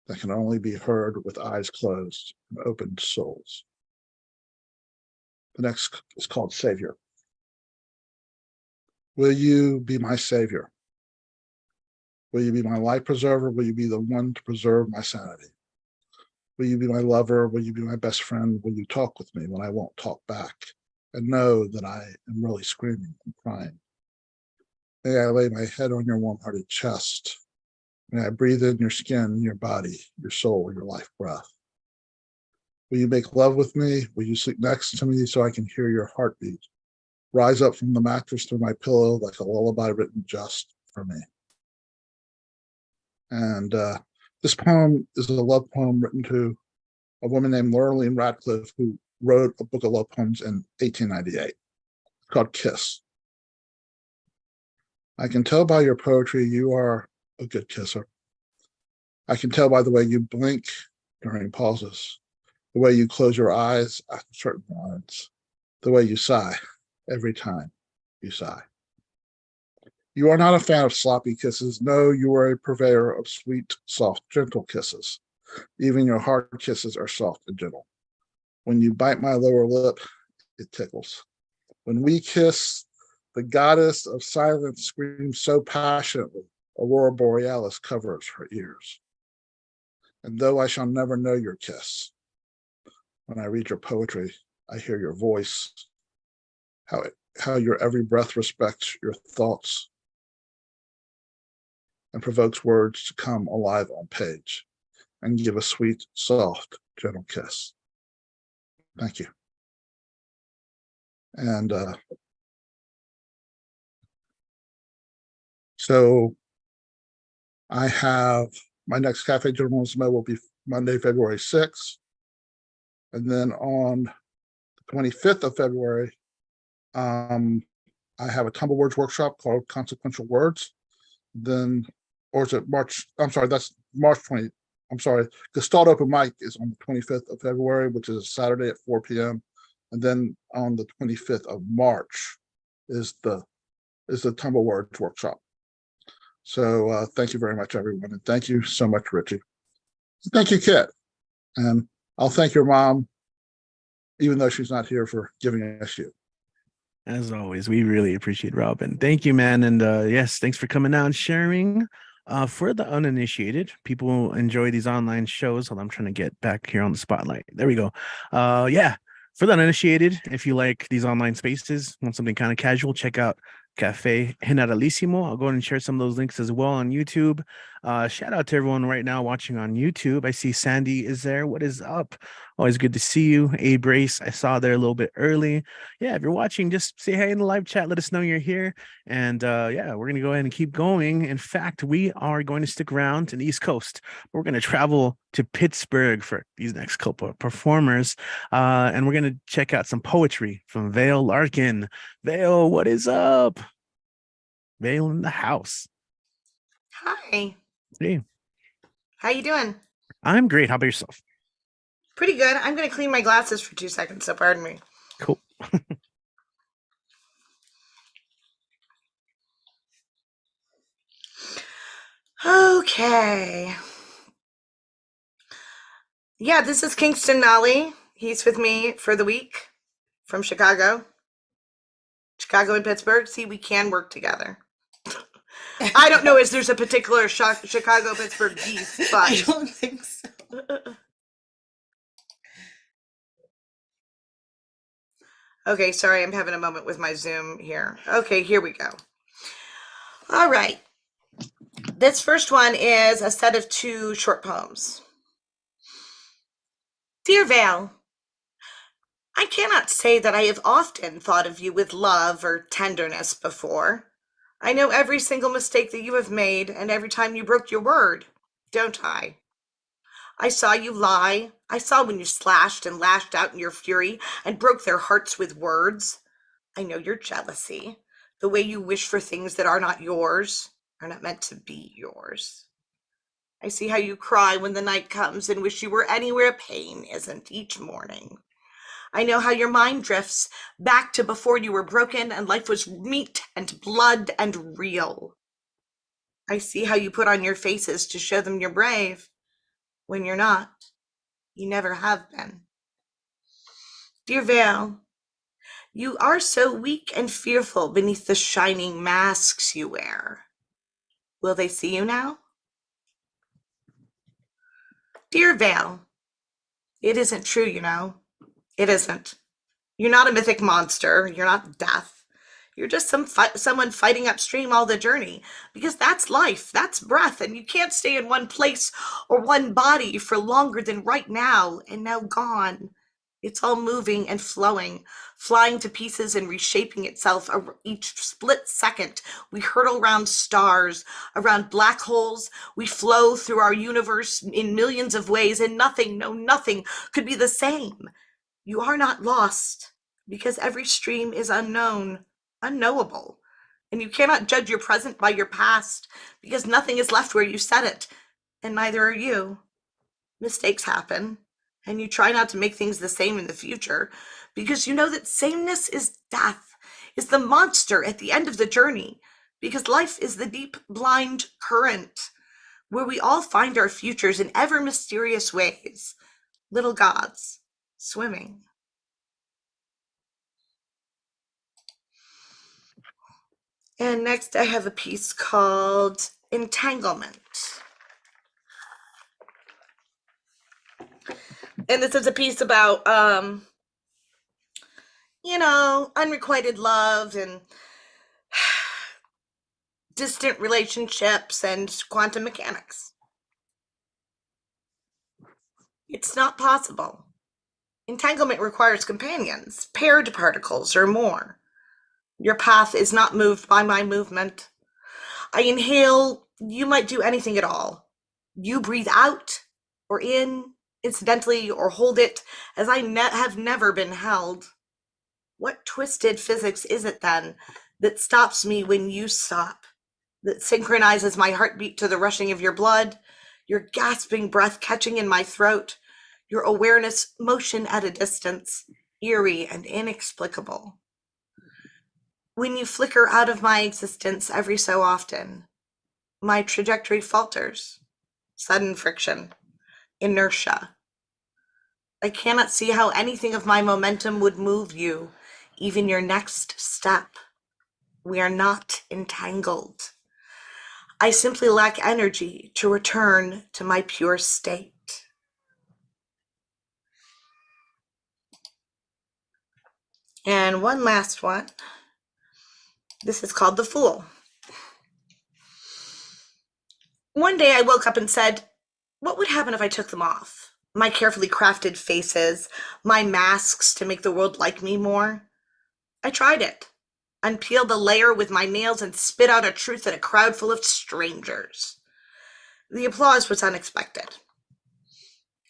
that can only be heard with eyes closed and opened souls. The next is called Savior. Will you be my savior? Will you be my life preserver? Will you be the one to preserve my sanity? Will you be my lover? Will you be my best friend? Will you talk with me when I won't talk back and know that I am really screaming and crying? May I lay my head on your warm-hearted chest. May I breathe in your skin, your body, your soul, your life breath. Will you make love with me? Will you sleep next to me so I can hear your heartbeat rise up from the mattress through my pillow like a lullaby written just for me? And this poem is a love poem written to a woman named Lurleen Radcliffe, who wrote a book of love poems in 1898. It's called Kiss. I can tell by your poetry you are a good kisser. I can tell by the way you blink during pauses. the way you close your eyes after certain lines, the way you sigh every time you sigh. You are not a fan of sloppy kisses. No, you are a purveyor of sweet, soft, gentle kisses. Even your hard kisses are soft and gentle. When you bite my lower lip, it tickles. When we kiss, the goddess of silence screams so passionately, Aurora Borealis covers her ears. And though I shall never know your kiss, when I read your poetry, I hear your voice, how your every breath respects your thoughts and provokes words to come alive on page and give a sweet, soft, gentle kiss. Thank you. And so I have my next Cafe Journalism will be Monday, February 6th. And then on the 25th of February, I have a Tumble Words workshop called Consequential Words. Then, or is it March? I'm sorry, that's March 20. I'm sorry. Gestalt Open Mic is on the 25th of February, which is a Saturday at 4 p.m. And then on the 25th of March is the Tumble Words workshop. So thank you very much, everyone. And thank you so much, Richie. Thank you, Kit. And I'll thank your mom, even though she's not here, for giving us you. As always, we really appreciate Robin. Thank you, man. And yes, thanks for coming out and sharing. For the uninitiated, people enjoy these online shows. Hold on, I'm trying to get back here on the spotlight. There we go. Yeah, for the uninitiated, if you like these online spaces, want something kind of casual, check out Cafe Generalissimo. I'll go ahead and share some of those links as well on YouTube. Shout out to everyone right now watching on YouTube. I see Sandy is there. What is up? Always good to see you. Brace, I saw there a little bit early. Yeah, if you're watching, just say hey in the live chat. Let us know you're here. And yeah, we're going to go ahead and keep going. In fact, we are going to stick around to the East Coast. We're going to travel to Pittsburgh for these next couple of performers. And we're going to check out some poetry from Vale Larkin. Vale, what is up? Vale in the house. Hi. Hey. How you doing? I'm great. How about yourself? Pretty good. I'm going to clean my glasses for 2 seconds, so pardon me. Cool. Okay. Yeah, this is Kingston Nolly. He's with me for the week from Chicago. Chicago and Pittsburgh. See, we can work together. I don't know if there's a particular Chicago-Pittsburgh beef, but... I don't think so. Okay, sorry, I'm having a moment with my Zoom here. Okay, here we go. All right. This first one is a set of 2 short poems. Dear Vale, I cannot say that I have often thought of you with love or tenderness before. I know every single mistake that you have made and every time you broke your word, don't I? I saw you lie. I saw when you slashed and lashed out in your fury and broke their hearts with words. I know your jealousy, the way you wish for things that are not yours, are not meant to be yours. I see how you cry when the night comes and wish you were anywhere pain isn't each morning. I know how your mind drifts back to before you were broken and life was meat and blood and real. I see how you put on your faces to show them you're brave when you're not. You never have been. Dear Vale, you are so weak and fearful beneath the shining masks you wear. Will they see you now? Dear Vale, it isn't true, you know. It isn't. You're not a mythic monster. You're not death. You're just someone fighting upstream all the journey, because that's life, that's breath, and you can't stay in one place or one body for longer than right now and now gone. It's all moving and flowing, flying to pieces and reshaping itself each split second. We hurtle around stars, around black holes. We flow through our universe in millions of ways, and nothing, no, nothing could be the same. You are not lost, because every stream is unknown, unknowable, and you cannot judge your present by your past, because nothing is left where you set it, and neither are you. Mistakes happen, and you try not to make things the same in the future because you know that sameness is death, is the monster at the end of the journey, because life is the deep, blind current where we all find our futures in ever mysterious ways, little gods swimming. And next I have a piece called Entanglement. And this is a piece about, unrequited love and distant relationships and quantum mechanics. It's not possible. Entanglement requires companions, paired particles or more. Your path is not moved by my movement. I inhale, you might do anything at all. You breathe out or in, incidentally, or hold it, as I have never been held. What twisted physics is it then that stops me when you stop, that synchronizes my heartbeat to the rushing of your blood, your gasping breath catching in my throat, your awareness motion at a distance, eerie and inexplicable? When you flicker out of my existence every so often, my trajectory falters, sudden friction, inertia. I cannot see how anything of my momentum would move you, even your next step. We are not entangled. I simply lack energy to return to my pure state. And one last one. This is called The Fool. One day I woke up and said, what would happen if I took them off? My carefully crafted faces, my masks to make the world like me more. I tried it, unpeeled a layer with my nails and spit out a truth at a crowd full of strangers. The applause was unexpected.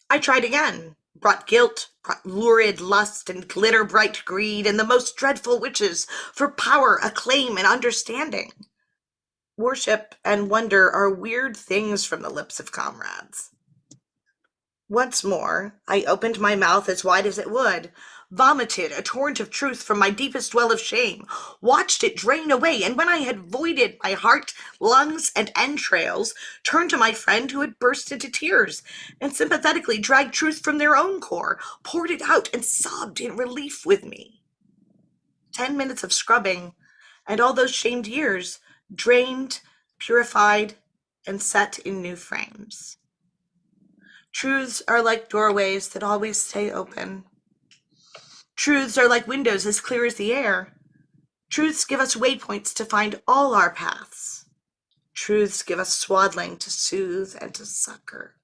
I tried again, brought guilt, brought lurid lust and glitter-bright greed and the most dreadful witches for power, acclaim, and understanding. Worship and wonder are weird things from the lips of comrades. Once more, I opened my mouth as wide as it would, vomited a torrent of truth from my deepest well of shame, watched it drain away, and when I had voided my heart, lungs, and entrails, turned to my friend who had burst into tears, and sympathetically dragged truth from their own core, poured it out, and sobbed in relief with me. 10 minutes of scrubbing, and all those shamed years drained, purified, and set in new frames. Truths are like doorways that always stay open. Truths are like windows as clear as the air. Truths give us waypoints to find all our paths. Truths give us swaddling to soothe and to succor.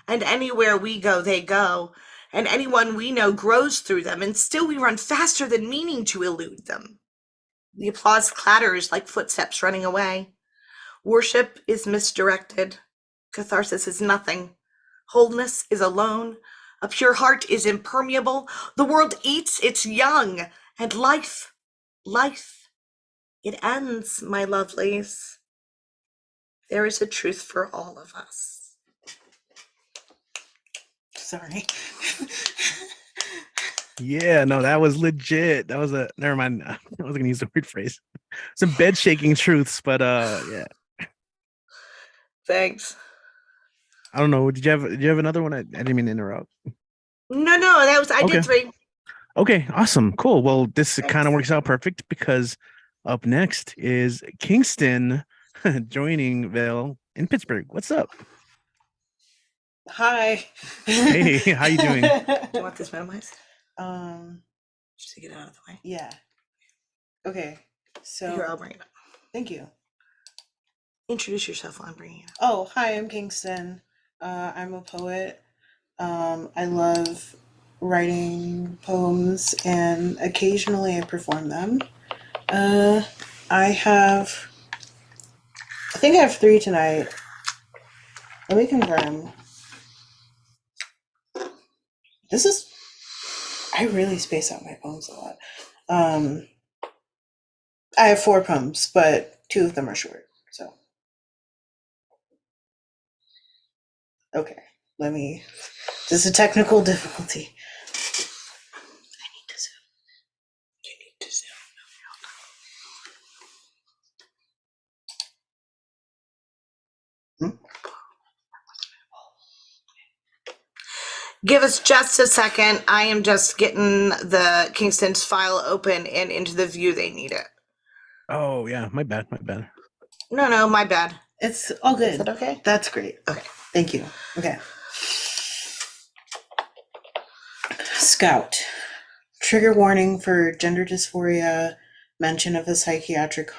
And anywhere we go, they go, and anyone we know grows through them, and still we run faster than meaning to elude them. The applause clatters like footsteps running away. Worship is misdirected. Catharsis is nothing. Wholeness is alone. A pure heart is impermeable. The world eats its young. And life, it ends, my lovelies. There is a truth for all of us. Sorry. Yeah, no, that was legit. That was never mind. I was gonna use the weird phrase. Some bed shaking truths, but yeah. Thanks. I don't know. Did you have another one? I didn't mean to interrupt. No, I Okay. did 3. Okay, awesome. Cool. Well, this Thanks. kind of works out perfect because up next is Kingston joining Vale in Pittsburgh. What's up? Hi. Hey, how you doing? Do you want this minimized? Just to get it out of the way. Yeah. Okay. So Here, I'll bring it up. thank you. Introduce yourself while I'm bringing it up. Oh, hi, I'm Kingston. I'm a poet. I love writing poems and occasionally I perform them. I think I have 3 tonight. Let me confirm. I really space out my poems a lot. I have 4 poems, but 2 of them are short, so. Okay, let me Just a technical difficulty. I need to zoom. You need to zoom. Give us just a second. I am just getting the Kingston's file open and into the view they need it. Oh yeah, my bad, my bad. No, my bad. It's all good. Is that okay? That's great. Okay. Thank you. Okay. Scout. Trigger warning for gender dysphoria, mention of a psychiatric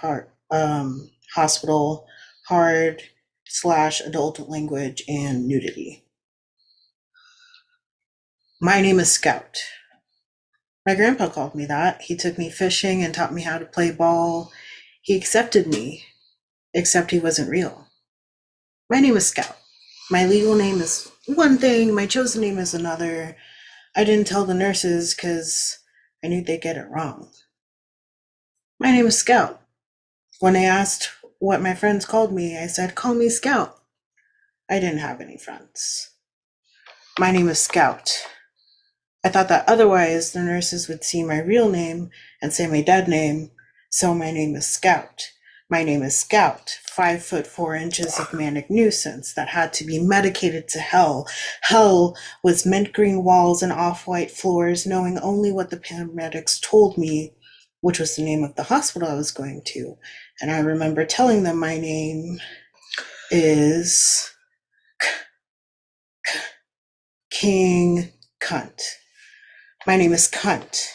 hospital, hard/adult language, and nudity. My name is Scout. My grandpa called me that. He took me fishing and taught me how to play ball. He accepted me, except he wasn't real. My name is Scout. My legal name is one thing, my chosen name is another. I didn't tell the nurses because I knew they'd get it wrong. My name is Scout. When they asked what my friends called me, I said, call me Scout. I didn't have any friends. My name is Scout. I thought that otherwise the nurses would see my real name and say my dead name, so my name is Scout. My name is Scout, 5 foot 4 inches of manic nuisance that had to be medicated to hell. Hell was mint green walls and off-white floors, knowing only what the paramedics told me, which was the name of the hospital I was going to. And I remember telling them my name is King Cunt. My name is Cunt.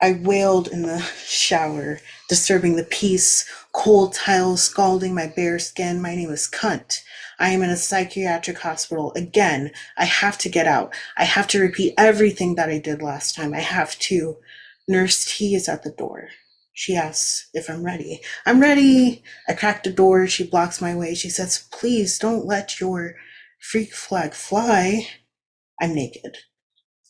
I wailed in the shower, disturbing the peace, cold tiles scalding my bare skin. My name is Cunt. I am in a psychiatric hospital. Again, I have to get out. I have to repeat everything that I did last time. I have to. Nurse T is at the door. She asks if I'm ready. I'm ready. I crack the door. She blocks my way. She says, please don't let your freak flag fly. I'm naked.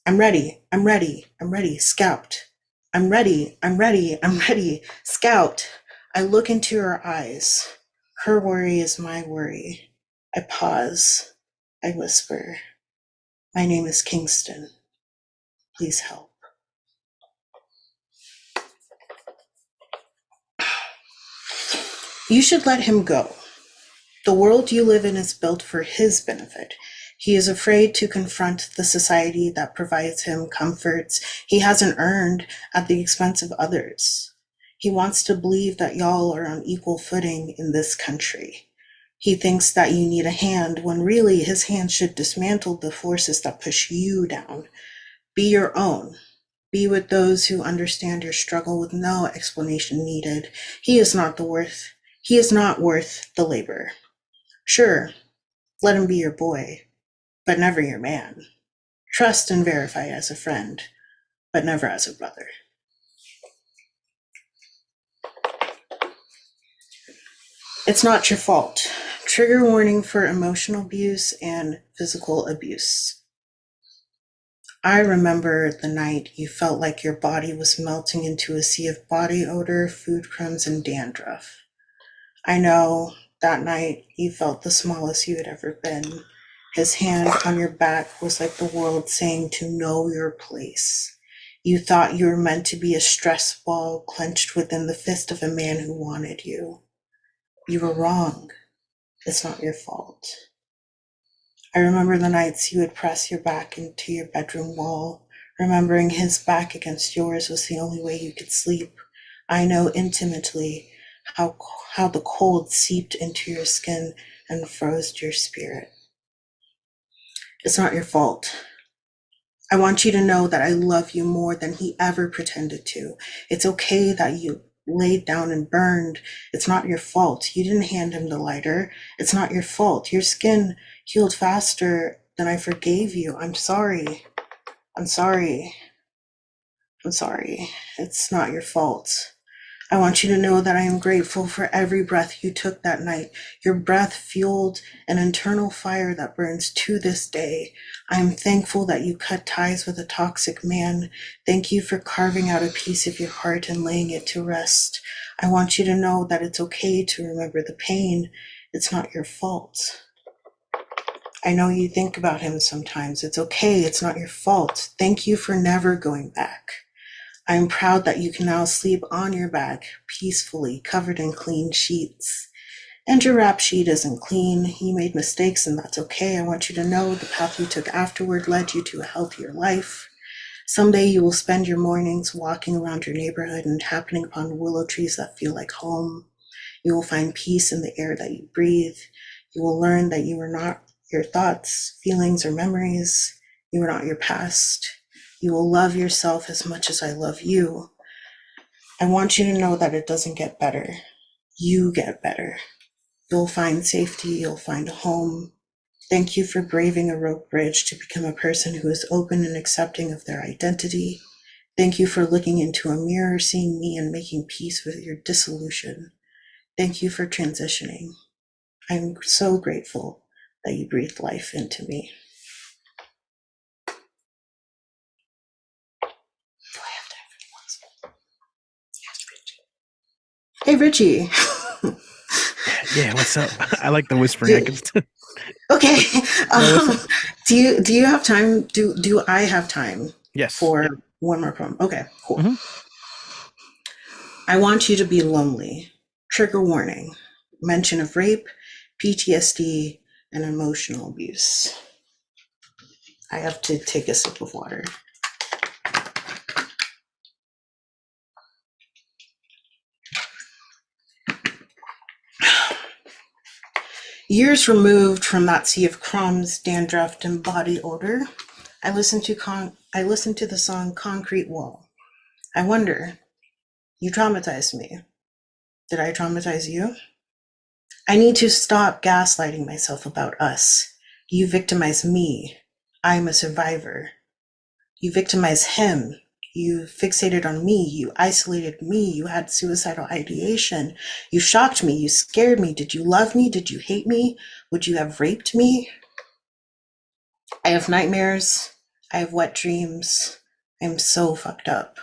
I'm ready. I'm ready. I'm ready. Scout. I'm ready. I'm ready. I'm ready. Scout. I look into her eyes. Her worry is my worry. I pause. I whisper. My name is Kingston. Please help. You should let him go. The world you live in is built for his benefit. He is afraid to confront the society that provides him comforts he hasn't earned at the expense of others. He wants to believe that y'all are on equal footing in this country. He thinks that you need a hand when really his hand should dismantle the forces that push you down. Be your own. Be with those who understand your struggle with no explanation needed. He is not worth the labor. Sure, let him be your boy, but never your man. Trust and verify as a friend, but never as a brother. It's not your fault. Trigger warning for emotional abuse and physical abuse. I remember the night you felt like your body was melting into a sea of body odor, food crumbs, and dandruff. I know that night you felt the smallest you had ever been. His hand on your back was like the world saying to know your place. You thought you were meant to be a stress ball clenched within the fist of a man who wanted you. You were wrong. It's not your fault. I remember the nights you would press your back into your bedroom wall, remembering his back against yours was the only way you could sleep. I know intimately how the cold seeped into your skin and froze your spirit. It's not your fault. I want you to know that I love you more than he ever pretended to. It's okay that you laid down and burned. It's not your fault. You didn't hand him the lighter. It's not your fault. Your skin healed faster than I forgave you. I'm sorry. I'm sorry. I'm sorry. It's not your fault. I want you to know that I am grateful for every breath you took that night. Your breath fueled an internal fire that burns to this day. I am thankful that you cut ties with a toxic man. Thank you for carving out a piece of your heart and laying it to rest. I want you to know that it's okay to remember the pain. It's not your fault. I know you think about him sometimes. It's okay. It's not your fault. Thank you for never going back. I'm proud that you can now sleep on your back peacefully, covered in clean sheets. And your rap sheet isn't clean. You made mistakes, and that's okay. I want you to know the path you took afterward led you to a healthier life. Someday you will spend your mornings walking around your neighborhood and happening upon willow trees that feel like home. You will find peace in the air that you breathe. You will learn that you are not your thoughts, feelings, or memories. You are not your past. You will love yourself as much as I love you. I want you to know that it doesn't get better. You get better. You'll find safety. You'll find a home. Thank you for braving a rope bridge to become a person who is open and accepting of their identity. Thank you for looking into a mirror, seeing me, and making peace with your dissolution. Thank you for transitioning. I'm so grateful that you breathed life into me. Do I have time for the ones? Hey, Richie. Yeah, what's up? I like the whispering. I can Okay. what's up? Do you have time? Do I have time Yes. for Yep. one more poem? Okay, cool. Mhm. I want you to be lonely. Trigger warning. Mention of rape, PTSD, and emotional abuse. I have to take a sip of water. Years removed from that sea of crumbs, dandruff, and body odor, I listened to the song Concrete Wall. I wonder, you traumatized me. Did I traumatize you? I need to stop gaslighting myself about us. You victimize me. I'm a survivor. You victimize him. You fixated on me. You isolated me. You had suicidal ideation. You shocked me. You scared me. Did you love me? Did you hate me? Would you have raped me? I have nightmares. I have wet dreams. I'm so fucked up.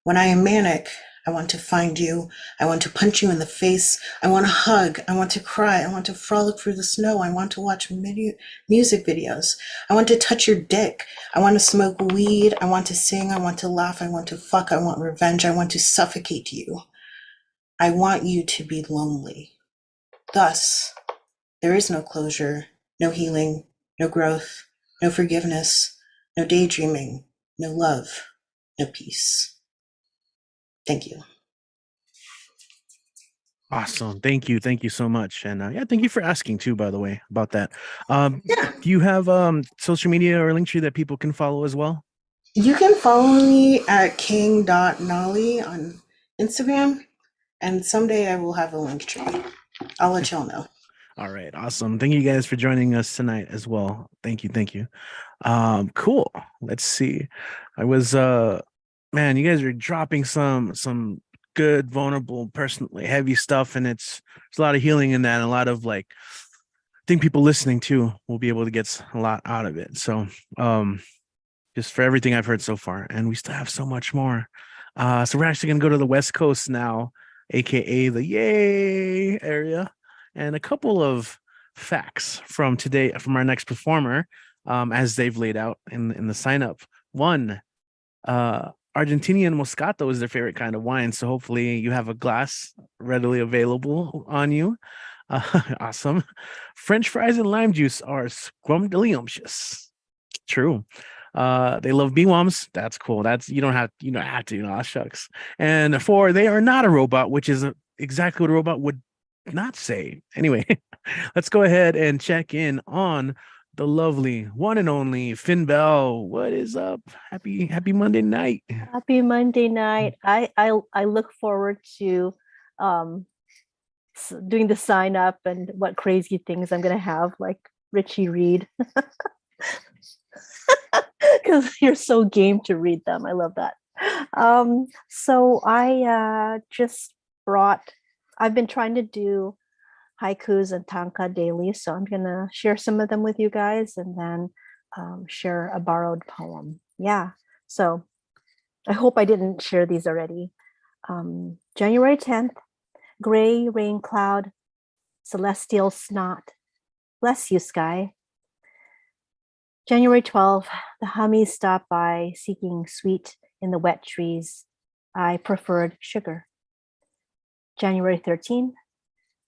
When I am manic, I want to find you. I want to punch you in the face. I want to hug. I want to cry. I want to frolic through the snow. I want to watch music videos. I want to touch your dick. I want to smoke weed. I want to sing. I want to laugh. I want to fuck. I want revenge. I want to suffocate you. I want you to be lonely. Thus, there is no closure, no healing, no growth, no forgiveness, no daydreaming, no love, no peace. Thank you. Awesome. Thank you. Thank you so much. And yeah, thank you for asking too, by the way, about that. Yeah. Do you have social media or link tree that people can follow as well? You can follow me at king.nolly on Instagram, and someday I will have a link tree. I'll let y'all know. All right. Awesome. Thank you guys for joining us tonight as well. Thank you. Thank you. Cool. Let's see. I was man, you guys are dropping some good, vulnerable, personally heavy stuff, and there's a lot of healing in that, and a lot of like I think people listening too will be able to get a lot out of it. So just for everything I've heard so far, and we still have so much more. So we're actually gonna go to the West Coast now, aka the Yay area, and a couple of facts from today from our next performer, as they've laid out in the sign up. One, Argentinian Moscato is their favorite kind of wine, so hopefully you have a glass readily available on you. Awesome. French fries and lime juice are scrumdiddlyumptious. True. They love BWOMS. That's cool. That's you don't have to, shucks. And 4, they are not a robot, which is exactly what a robot would not say. Anyway, let's go ahead and check in on the lovely one and only Finn Bell. What is up? Happy Monday night. Happy Monday night. I look forward to doing the sign up and what crazy things I'm gonna have, like Richie read. Because you're so game to read them. I love that. So I I've been trying to do haikus and tanka daily, so I'm gonna share some of them with you guys, and then share a borrowed poem. Yeah, so I hope I didn't share these already. January 10th, gray rain cloud, celestial snot. Bless you, sky. January 12th, the hummies stopped by seeking sweet in the wet trees. I preferred sugar. January 13th,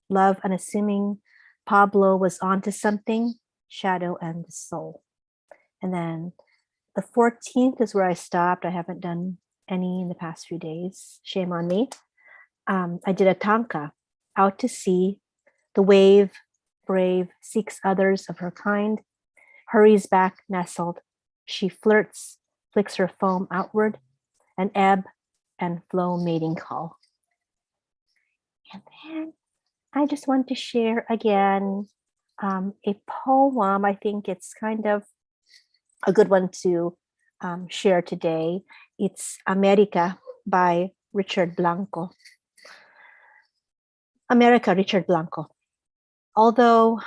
love unassuming. Pablo was onto something, shadow and the soul. And then the 14th is where I stopped. I haven't done any in the past few days. Shame on me. I did a tanka, out to sea. The wave, brave, seeks others of her kind, hurries back nestled. She flirts, flicks her foam outward, an ebb and flow mating call. And then I just want to share again a poem. I think it's kind of a good one to share today. It's America by Richard Blanco. America, Richard Blanco. Although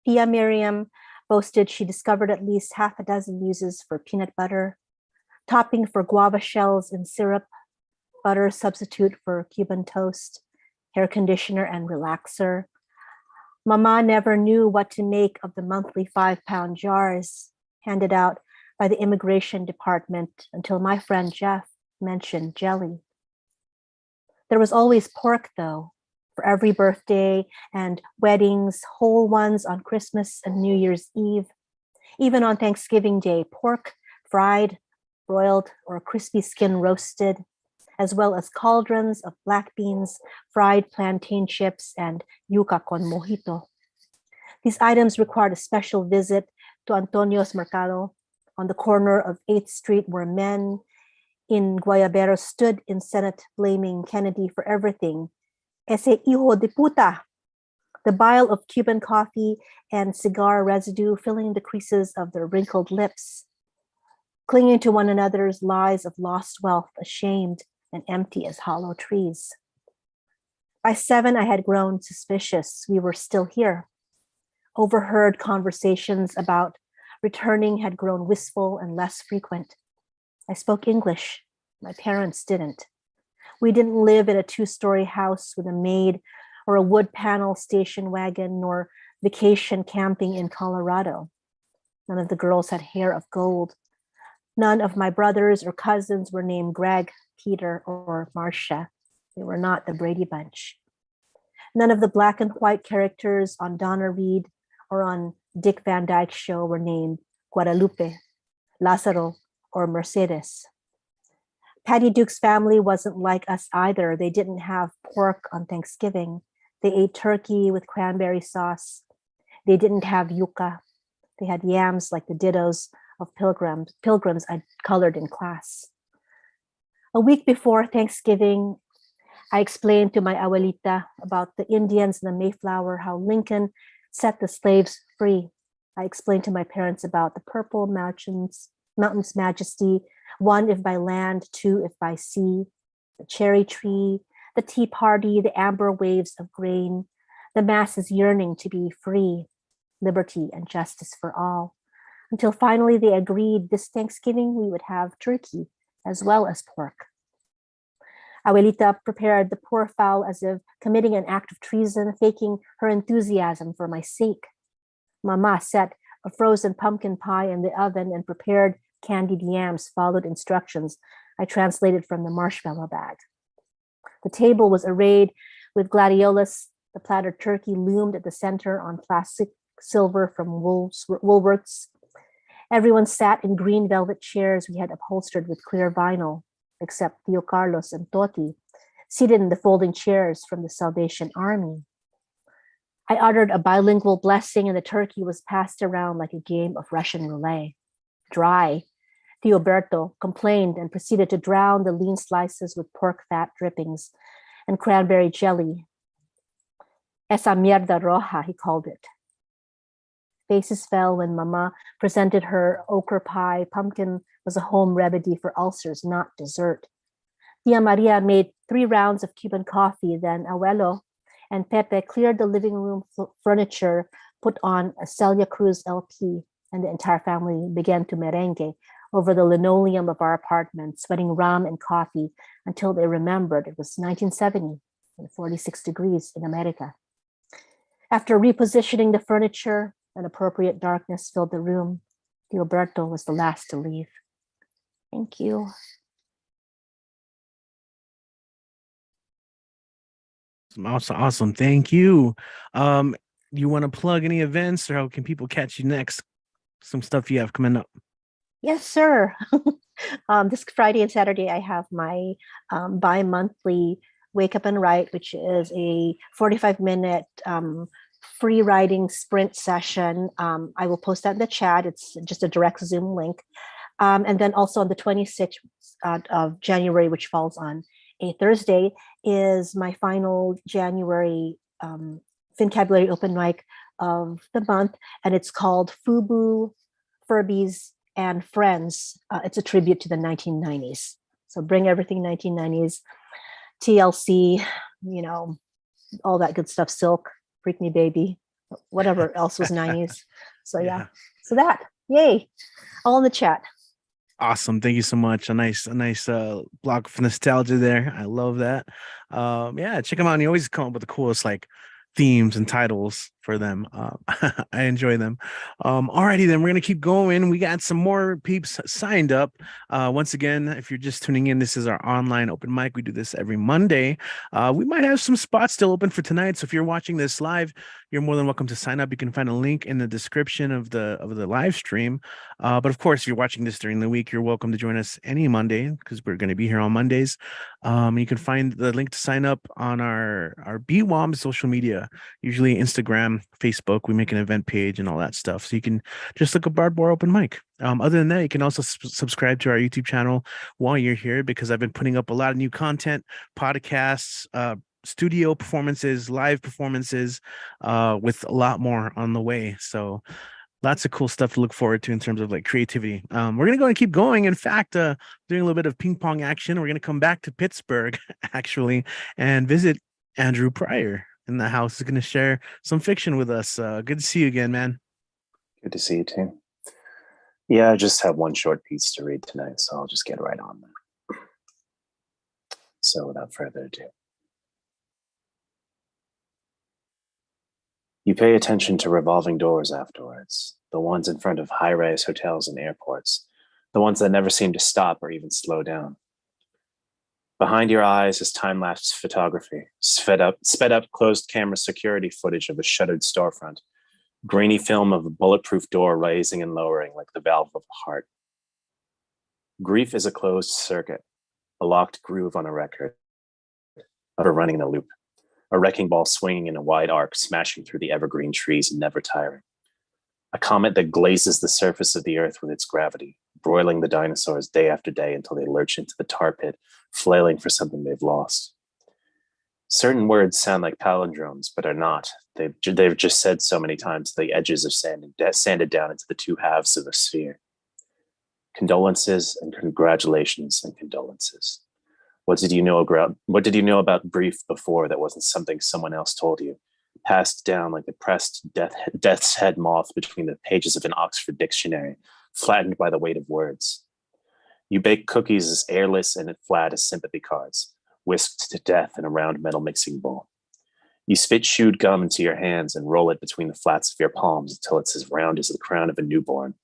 Tia Miriam boasted she discovered at least half a dozen uses for peanut butter, topping for guava shells in syrup, butter substitute for Cuban toast, hair conditioner and relaxer, Mama never knew what to make of the monthly 5-pound jars handed out by the immigration department until my friend Jeff mentioned jelly. There was always pork, though, for every birthday and weddings, whole ones on Christmas and New Year's Eve. Even on Thanksgiving Day, pork fried, broiled, or crispy skin roasted, as well as cauldrons of black beans, fried plantain chips, and yuca con mojito. These items required a special visit to Antonio's Mercado on the corner of 8th Street, where men in Guayabero stood in Senate blaming Kennedy for everything. Ese hijo de puta! The bile of Cuban coffee and cigar residue filling the creases of their wrinkled lips, clinging to one another's lies of lost wealth, ashamed and empty as hollow trees. By 7, I had grown suspicious we were still here. Overheard conversations about returning had grown wistful and less frequent. I spoke English. My parents didn't. We didn't live in a 2-story house with a maid or a wood panel station wagon, nor vacation camping in Colorado. None of the girls had hair of gold. None of my brothers or cousins were named Greg, Peter, or Marcia. They were not the Brady Bunch. None of the black and white characters on Donna Reed or on Dick Van Dyke's show were named Guadalupe, Lázaro, or Mercedes. Patty Duke's family wasn't like us either. They didn't have pork on Thanksgiving. They ate turkey with cranberry sauce. They didn't have yuca. They had yams like the dittos of pilgrims I'd colored in class. A week before Thanksgiving, I explained to my abuelita about the Indians and the Mayflower, how Lincoln set the slaves free. I explained to my parents about the Purple Mountains majesty, 1 if by land, 2 if by sea, the cherry tree, the tea party, the amber waves of grain, the masses yearning to be free, liberty and justice for all, until finally they agreed this Thanksgiving we would have turkey as well as pork. Abuelita prepared the poor fowl as if committing an act of treason, faking her enthusiasm for my sake. Mama set a frozen pumpkin pie in the oven and prepared candied yams, followed instructions I translated from the marshmallow bag. The table was arrayed with gladiolus. The plattered turkey loomed at the center on plastic silver from Woolworths. Everyone sat in green velvet chairs we had upholstered with clear vinyl, except Tio Carlos and Toti, seated in the folding chairs from the Salvation Army. I uttered a bilingual blessing and the turkey was passed around like a game of Russian roulette. Dry, Theoberto complained and proceeded to drown the lean slices with pork fat drippings and cranberry jelly. Esa mierda roja, he called it. Faces fell when Mama presented her ochre pie. Pumpkin was a home remedy for ulcers, not dessert. Tia Maria made 3 rounds of Cuban coffee, then Abuelo and Pepe cleared the living room furniture, put on a Celia Cruz LP, and the entire family began to merengue over the linoleum of our apartment, sweating rum and coffee until they remembered it was 1970 and 46 degrees in America. After repositioning the furniture, an appropriate darkness filled the room. Gilberto was the last to leave. Thank you. Awesome. Thank you. You want to plug any events, or how can people catch you next? Some stuff you have coming up. Yes, sir. This Friday and Saturday, I have my bi-monthly Wake Up and Write, which is a 45-minute free writing sprint session. I will post that in the chat. It's just a direct Zoom link. And then also on the 26th of January, which falls on a Thursday, is my final January Fincabulary open mic of the month. And it's called FUBU, Furbies, and Friends. It's a tribute to the 1990s. So bring everything 1990s, TLC, you know, all that good stuff, Silk, Freak Me Baby, whatever else was 90s. So yeah. So that, yay, all in the chat. Awesome. Thank you so much. A nice block of nostalgia there. I love that. Yeah, check them out. And you always come up with the coolest like themes and titles for them. I enjoy them. Alrighty, then we're gonna keep going. We got some more peeps signed up. Once again, if you're just tuning in, this is our online open mic. We do this every Monday. We might have some spots still open for tonight. So if you're watching this live, you're more than welcome to sign up. You can find a link in the description of the live stream. But of course, if you're watching this during the week, you're welcome to join us any Monday because we're going to be here on Mondays. You can find the link to sign up on our BWOMS social media, usually Instagram, Facebook. We make an event page and all that stuff. So you can just look up Barbed Open Mic. Other than that, you can also subscribe to our YouTube channel while you're here because I've been putting up a lot of new content, podcasts, studio performances, live performances, with a lot more on the way. So lots of cool stuff to look forward to in terms of like creativity. We're going to go and keep going. In fact, doing a little bit of ping pong action. We're going to come back to Pittsburgh actually and visit Andrew Pryor in the house. Is going to share some fiction with us. Good to see you again, man. Good to see you too. Yeah, I just have one short piece to read tonight, so I'll just get right on that. So without further ado. You pay attention to revolving doors afterwards, the ones in front of high-rise hotels and airports, the ones that never seem to stop or even slow down. Behind your eyes is time-lapse photography, sped up closed camera security footage of a shuttered storefront, grainy film of a bulletproof door raising and lowering like the valve of a heart. Grief is a closed circuit, a locked groove on a record, of a running in a loop. A wrecking ball swinging in a wide arc, smashing through the evergreen trees and never tiring. A comet that glazes the surface of the earth with its gravity, broiling the dinosaurs day after day until they lurch into the tar pit, flailing for something they've lost. Certain words sound like palindromes, but are not. They've just said so many times the edges are sanded down into the two halves of a sphere. Condolences and congratulations and condolences. What did you know about grief before that wasn't something someone else told you? Passed down like the pressed death's head moth between the pages of an Oxford dictionary, flattened by the weight of words. You bake cookies as airless and flat as sympathy cards, whisked to death in a round metal mixing bowl. You spit chewed gum into your hands and roll it between the flats of your palms until it's as round as the crown of a newborn.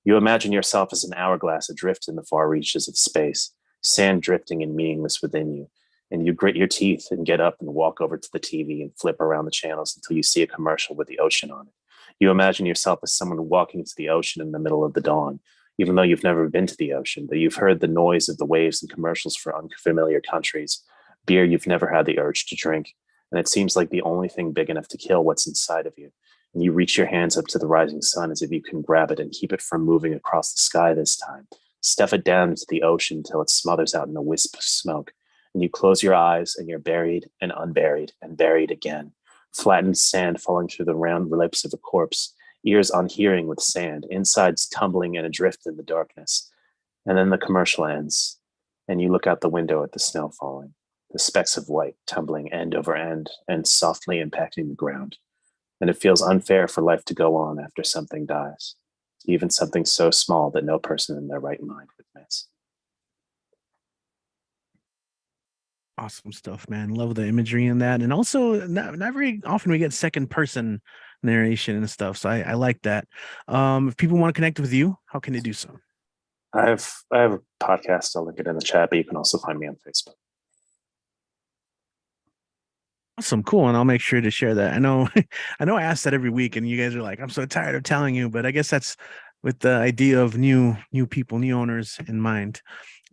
You imagine yourself as an hourglass adrift in the far reaches of space, sand drifting and meaningless within you, and you grit your teeth and get up and walk over to the TV and flip around the channels until you see a commercial with the ocean on it. You imagine yourself as someone walking to the ocean in the middle of the dawn, even though you've never been to the ocean, but you've heard the noise of the waves and commercials for unfamiliar countries, beer you've never had the urge to drink, and it seems like the only thing big enough to kill what's inside of you. And you reach your hands up to the rising sun as if you can grab it and keep it from moving across the sky this time. Stuff it down into the ocean until it smothers out in a wisp of smoke. And you close your eyes and you're buried and unburied and buried again. Flattened sand falling through the round lips of a corpse, ears unhearing with sand, insides tumbling and adrift in the darkness. And then the commercial ends, and you look out the window at the snow falling, the specks of white tumbling end over end and softly impacting the ground. And it feels unfair for life to go on after something dies. Even something so small that no person in their right mind would miss. Awesome stuff, man. Love the imagery in that. And also, not very often we get second person narration and stuff. So I like that. If people want to connect with you, how can they do so? I have a podcast. I'll link it in the chat, but you can also find me on Facebook. Awesome, cool, and I'll make sure to share that. I know, I know, I ask that every week, and you guys are like, "I'm so tired of telling you," but I guess that's with the idea of new people, new owners in mind,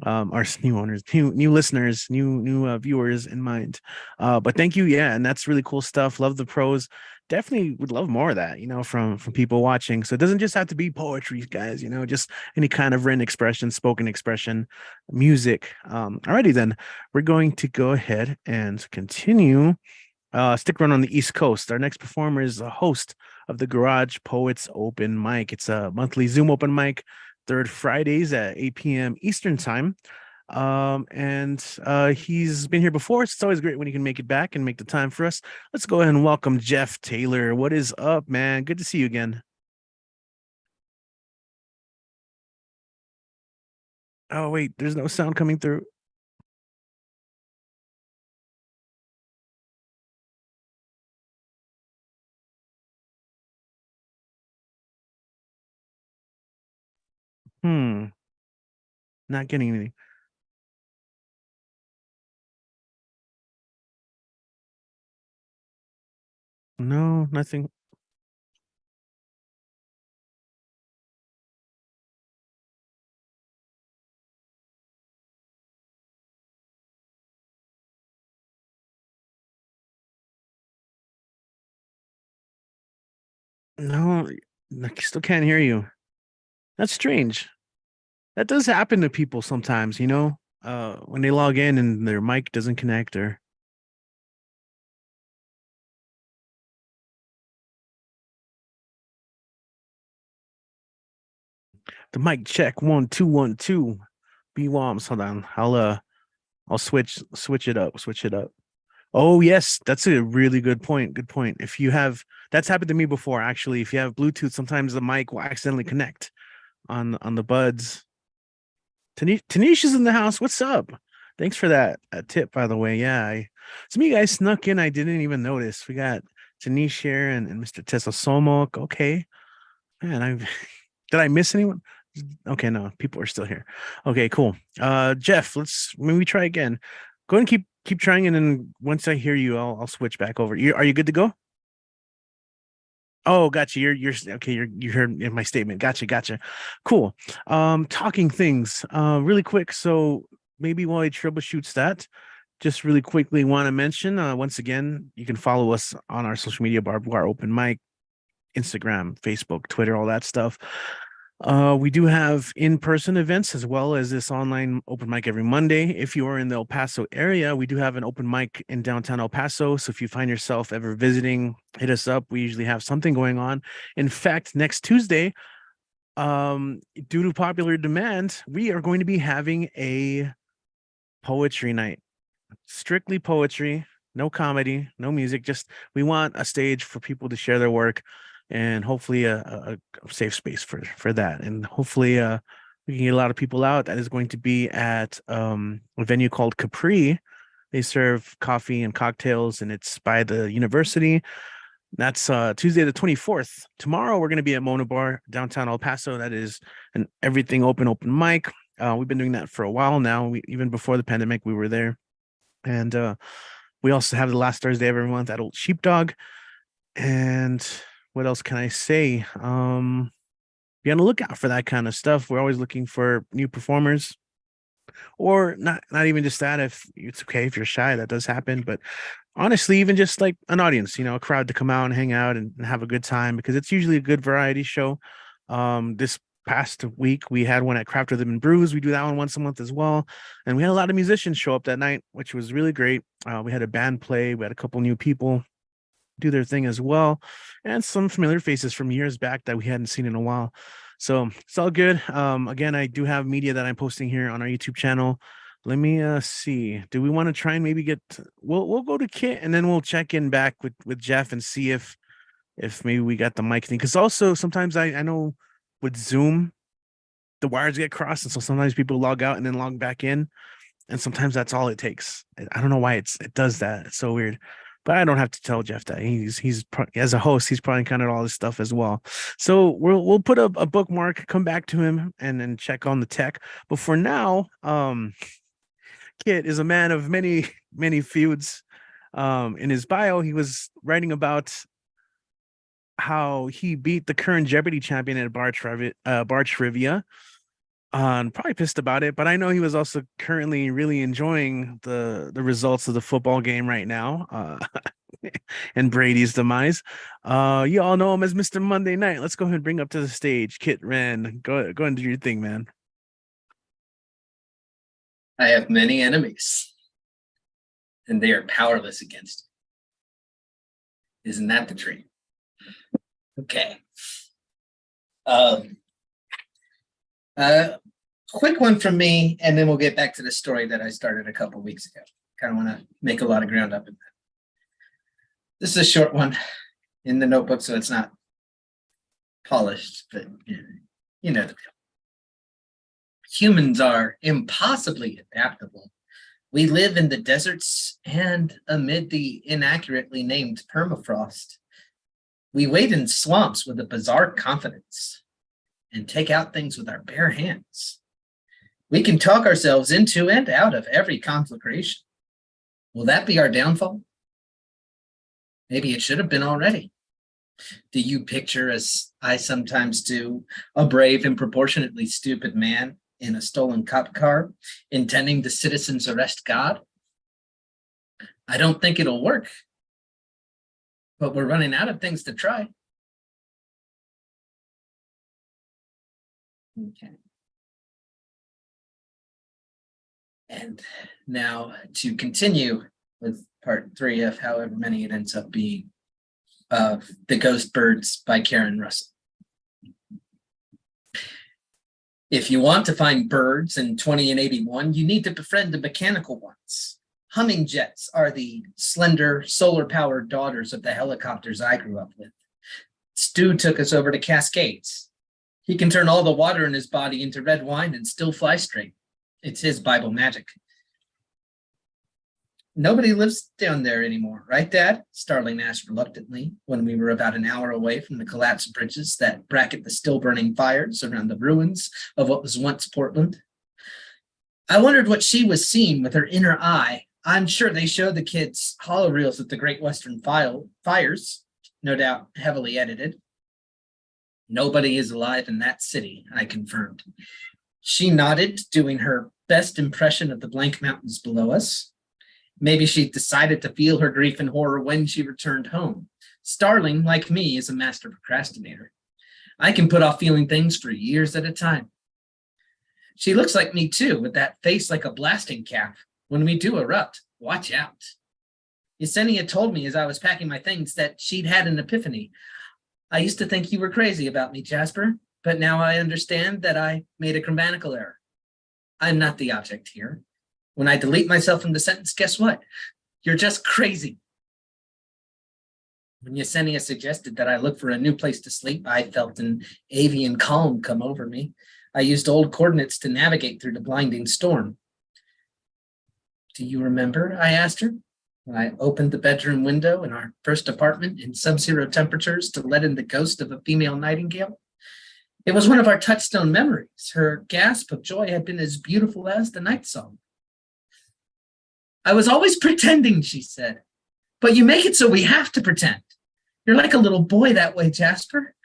or new owners, new listeners, new viewers in mind. But thank you, yeah, and that's really cool stuff. Love the pros. Definitely would love more of that, from people watching. So it doesn't just have to be poetry, guys. Just any kind of written expression, spoken expression, music. Alrighty, then we're going to go ahead and continue. Stick around on the East Coast. Our next performer is a host of the Garage Poets Open Mic. It's a monthly Zoom open mic, third Fridays at 8 p.m. Eastern time. And he's been here before. So it's always great when he can make it back and make the time for us. Let's go ahead and welcome Jeff Taylor. What is up, man? Good to see you again. Oh, wait, there's no sound coming through. Not getting anything. No, nothing. No, I still can't hear you. That's strange. That does happen to people sometimes, when they log in and their mic doesn't connect or. The mic check 1 2 1 2. BWOMS. Hold on. I'll switch it up. Switch it up. Oh yes, that's a really good point. Good point. If you have That's happened to me before actually. If you have Bluetooth, sometimes the mic will accidentally connect on the buds. Tanish is in the house. What's up? Thanks for that tip, by the way. Yeah, some of you guys snuck in. I didn't even notice. We got Tanish here and Mr. Tessa Somok. Okay, man, did I miss anyone? Okay, no, people are still here. Okay, cool. Jeff, let's maybe try again. Go ahead and keep trying, and then once I hear you, I'll switch back over. Are you good to go? Oh, gotcha. You're okay. You heard in my statement. Gotcha. Cool. Talking things. Really quick. So maybe while he troubleshoots that, just really quickly want to mention once again, you can follow us on our social media, Barbed Wire Open Mic, Instagram, Facebook, Twitter, all that stuff. We do have in-person events as well as this online open mic every Monday. If you are in the El Paso area, we do have an open mic in downtown El Paso. So if you find yourself ever visiting, hit us up. We usually have something going on. In fact, next Tuesday, due to popular demand, we are going to be having a poetry night. Strictly poetry, no comedy, no music. Just we want a stage for people to share their work, and hopefully a safe space for that. And hopefully we can get a lot of people out. That is going to be at a venue called Capri. They serve coffee and cocktails, and it's by the university. That's Tuesday the 24th. Tomorrow we're going to be at Mona Bar downtown El Paso. That is an everything open mic. We've been doing that for a while now. Even before the pandemic, we were there. And we also have the last Thursday of every month at Old Sheepdog. And what else can I say? Be on the lookout for that kind of stuff. We're always looking for new performers, or not even just that. If it's okay if you're shy, that does happen. But honestly, even just like an audience, a crowd to come out and hang out and have a good time, because it's usually a good variety show. This past week we had one at Craft Rhythm and Brews. We do that one once a month as well, and we had a lot of musicians show up that night, which was really great. We had a band play. We had a couple new people do their thing as well, and some familiar faces from years back that we hadn't seen in a while. So it's all good. Again, I do have media that I'm posting here on our YouTube channel. Let me see. Do we want to try and maybe we'll go to Kit, and then we'll check in back with Jeff and see if maybe we got the mic thing, because also sometimes I know with Zoom the wires get crossed, and so sometimes people log out and then log back in, and sometimes that's all it takes. I don't know why it does that. It's so weird. but I don't have to tell Jeff that as a host, he's probably counted all this stuff as well. So we'll put a bookmark, come back to him, and then check on the tech. But for now, Kit is a man of many feuds. In his bio, he was writing about how he beat the current Jeopardy champion at bar trivia. And probably pissed about it, but I know he was also currently really enjoying the results of the football game right now, and Brady's demise. You all know him as Mr. Monday Night. Let's go ahead and bring up to the stage Kit Wren. Go and do your thing, man. I have many enemies, and they are powerless against me. Isn't that the dream? Okay. Quick one from me, and then we'll get back to the story that I started a couple weeks ago. Kind of want to make a lot of ground up in that. This is a short one in the notebook, so it's not polished, but you know the deal. Humans are impossibly adaptable. We live in the deserts and amid the inaccurately named permafrost. We wade in swamps with a bizarre confidence and take out things with our bare hands. We can talk ourselves into and out of every conflagration. Will that be our downfall? Maybe it should have been already. Do you picture, as I sometimes do, a brave and proportionately stupid man in a stolen cop car intending the citizens arrest God? I don't think it'll work, but we're running out of things to try. Okay. And now to continue with part 3 of however many it ends up being, of The Ghost Birds by Karen Russell. If you want to find birds in 20 and 81, you need to befriend the mechanical ones. Humming jets are the slender, solar-powered daughters of the helicopters I grew up with. Stu took us over to Cascades. He can turn all the water in his body into red wine and still fly straight. It's his Bible magic. Nobody lives down there anymore, right, Dad? Starling asked reluctantly when we were about an hour away from the collapsed bridges that bracket the still burning fires around the ruins of what was once Portland. I wondered what she was seeing with her inner eye. I'm sure they showed the kids hollow reels of the Great Western fires, no doubt heavily edited. Nobody is alive in that city, I confirmed. She nodded, doing her best impression of the blank mountains below us. Maybe she decided to feel her grief and horror when she returned home. Starling, like me, is a master procrastinator. I can put off feeling things for years at a time. She looks like me too, with that face like a blasting cap. When we do erupt, watch out. Yesenia told me as I was packing my things that she'd had an epiphany. I used to think you were crazy about me, Jasper, but now I understand that I made a grammatical error. I'm not the object here. When I delete myself from the sentence, guess what? You're just crazy. When Yesenia suggested that I look for a new place to sleep, I felt an avian calm come over me. I used old coordinates to navigate through the blinding storm. Do you remember? I asked her. When I opened the bedroom window in our first apartment in sub-zero temperatures to let in the ghost of a female nightingale. It was one of our touchstone memories. Her gasp of joy had been as beautiful as the night song. I was always pretending, she said, but you make it so we have to pretend. You're like a little boy that way, Jasper.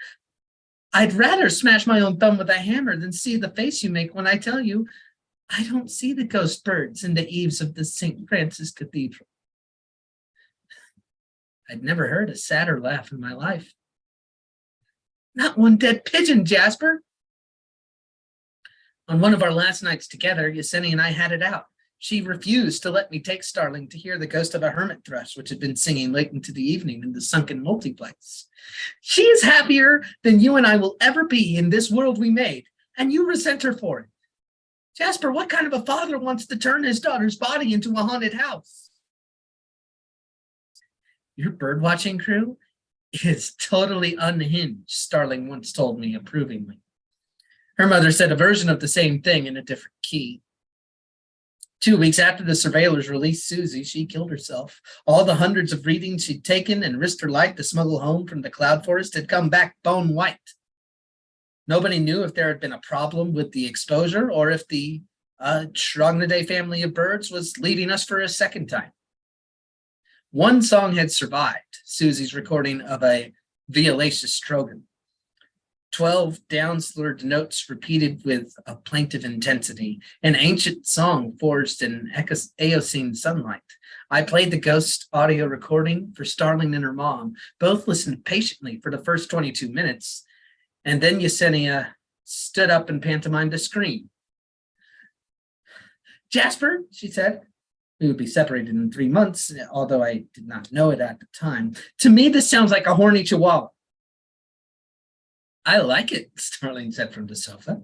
I'd rather smash my own thumb with a hammer than see the face you make when I tell you I don't see the ghost birds in the eaves of the St. Francis Cathedral. I'd never heard a sadder laugh in my life. Not one dead pigeon, Jasper. On one of our last nights together, Yesenia and I had it out. She refused to let me take Starling to hear the ghost of a hermit thrush, which had been singing late into the evening in the sunken multiplex. She is happier than you and I will ever be in this world we made, and you resent her for it. Jasper, what kind of a father wants to turn his daughter's body into a haunted house? Your birdwatching crew is totally unhinged, Starling once told me approvingly. Her mother said a version of the same thing in a different key. 2 weeks after the surveillors released Susie, she killed herself. All the hundreds of readings she'd taken and risked her life to smuggle home from the cloud forest had come back bone white. Nobody knew if there had been a problem with the exposure or if the Trognidae family of birds was leaving us for a second time. One song had survived, Susie's recording of a violaceous trogon. 12 down-slurred notes repeated with a plaintive intensity, an ancient song forged in Eocene sunlight. I played the ghost audio recording for Starling and her mom. Both listened patiently for the first 22 minutes, and then Yesenia stood up and pantomimed a scream. Jasper, she said, we would be separated in 3 months, although I did not know it at the time. To me, this sounds like a horny chihuahua. I like it, Starling said from the sofa.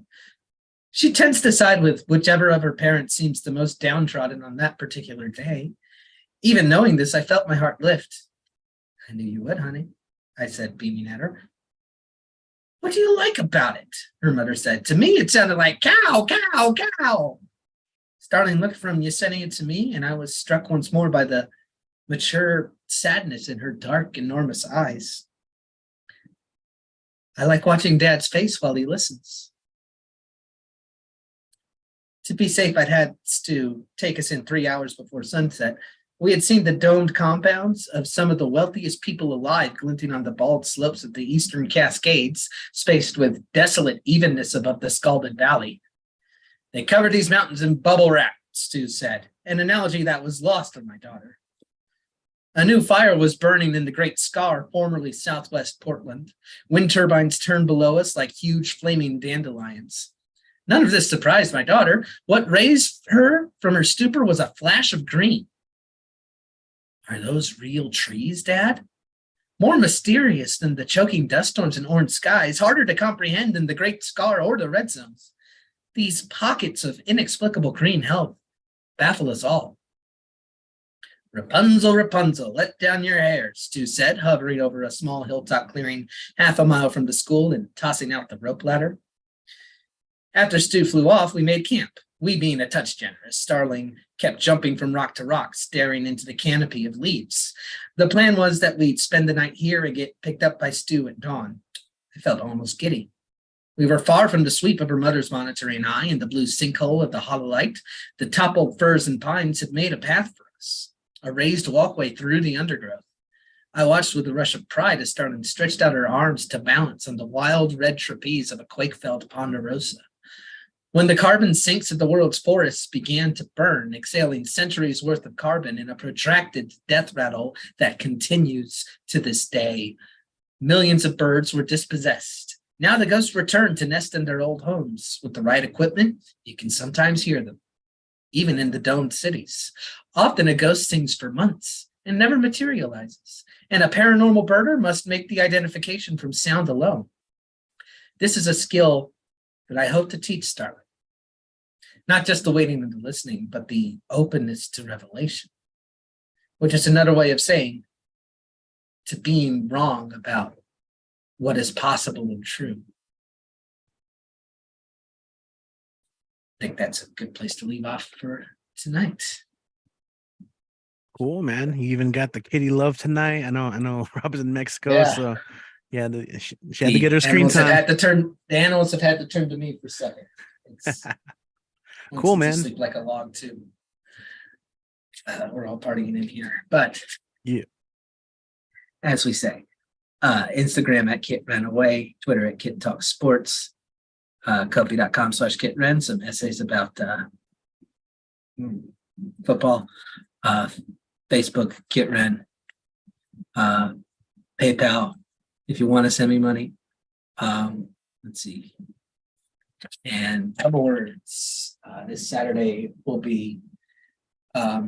She tends to side with whichever of her parents seems the most downtrodden on that particular day. Even knowing this, I felt my heart lift. I knew you would, honey, I said, beaming at her. What do you like about it? Her mother said. To me, it sounded like cow, cow, cow. Starling looked from Yesenia to me, and I was struck once more by the mature sadness in her dark, enormous eyes. I like watching Dad's face while he listens. To be safe, I'd had Stu take us in 3 hours before sunset. We had seen the domed compounds of some of the wealthiest people alive glinting on the bald slopes of the eastern Cascades, spaced with desolate evenness above the scalded valley. They covered these mountains in bubble wrap, Stu said, an analogy that was lost on my daughter. A new fire was burning in the Great Scar, formerly Southwest Portland. Wind turbines turned below us like huge flaming dandelions. None of this surprised my daughter. What raised her from her stupor was a flash of green. Are those real trees, Dad? More mysterious than the choking dust storms and orange skies, harder to comprehend than the Great Scar or the red zones. These pockets of inexplicable green health baffle us all. Rapunzel, Rapunzel, let down your hair, Stu said, hovering over a small hilltop clearing half a mile from the school and tossing out the rope ladder. After Stu flew off, we made camp. We being a touch generous, Starling kept jumping from rock to rock, staring into the canopy of leaves. The plan was that we'd spend the night here and get picked up by Stu at dawn. I felt almost giddy. We were far from the sweep of her mother's monitoring eye and the blue sinkhole of the hololite. The toppled firs and pines had made a path for us, a raised walkway through the undergrowth. I watched with a rush of pride as Starling stretched out her arms to balance on the wild red trapeze of a quake-felled ponderosa. When the carbon sinks of the world's forests began to burn, exhaling centuries worth of carbon in a protracted death rattle that continues to this day, millions of birds were dispossessed. Now the ghosts return to nest in their old homes. With the right equipment, you can sometimes hear them, even in the domed cities. Often a ghost sings for months and never materializes, and a paranormal birder must make the identification from sound alone. This is a skill that I hope to teach Starling. Not just the waiting and the listening, but the openness to revelation, which is another way of saying to being wrong about what is possible and true. I think that's a good place to leave off for tonight. Cool, man. You even got the kitty love tonight. I know Rob's in Mexico, Yeah. so yeah, she had to get her screen time. The animals have had to turn to me for second. Cool, man. Sleep like a log too. We're all partying in here, but yeah, as we say, Instagram at Kit Ran Away, Twitter at Kit Talk Sports, Ko-fi.com/KitRen, some essays about football, Facebook, Kit Ren, PayPal, if you want to send me money. Let's see. And Tumble Words this Saturday will be a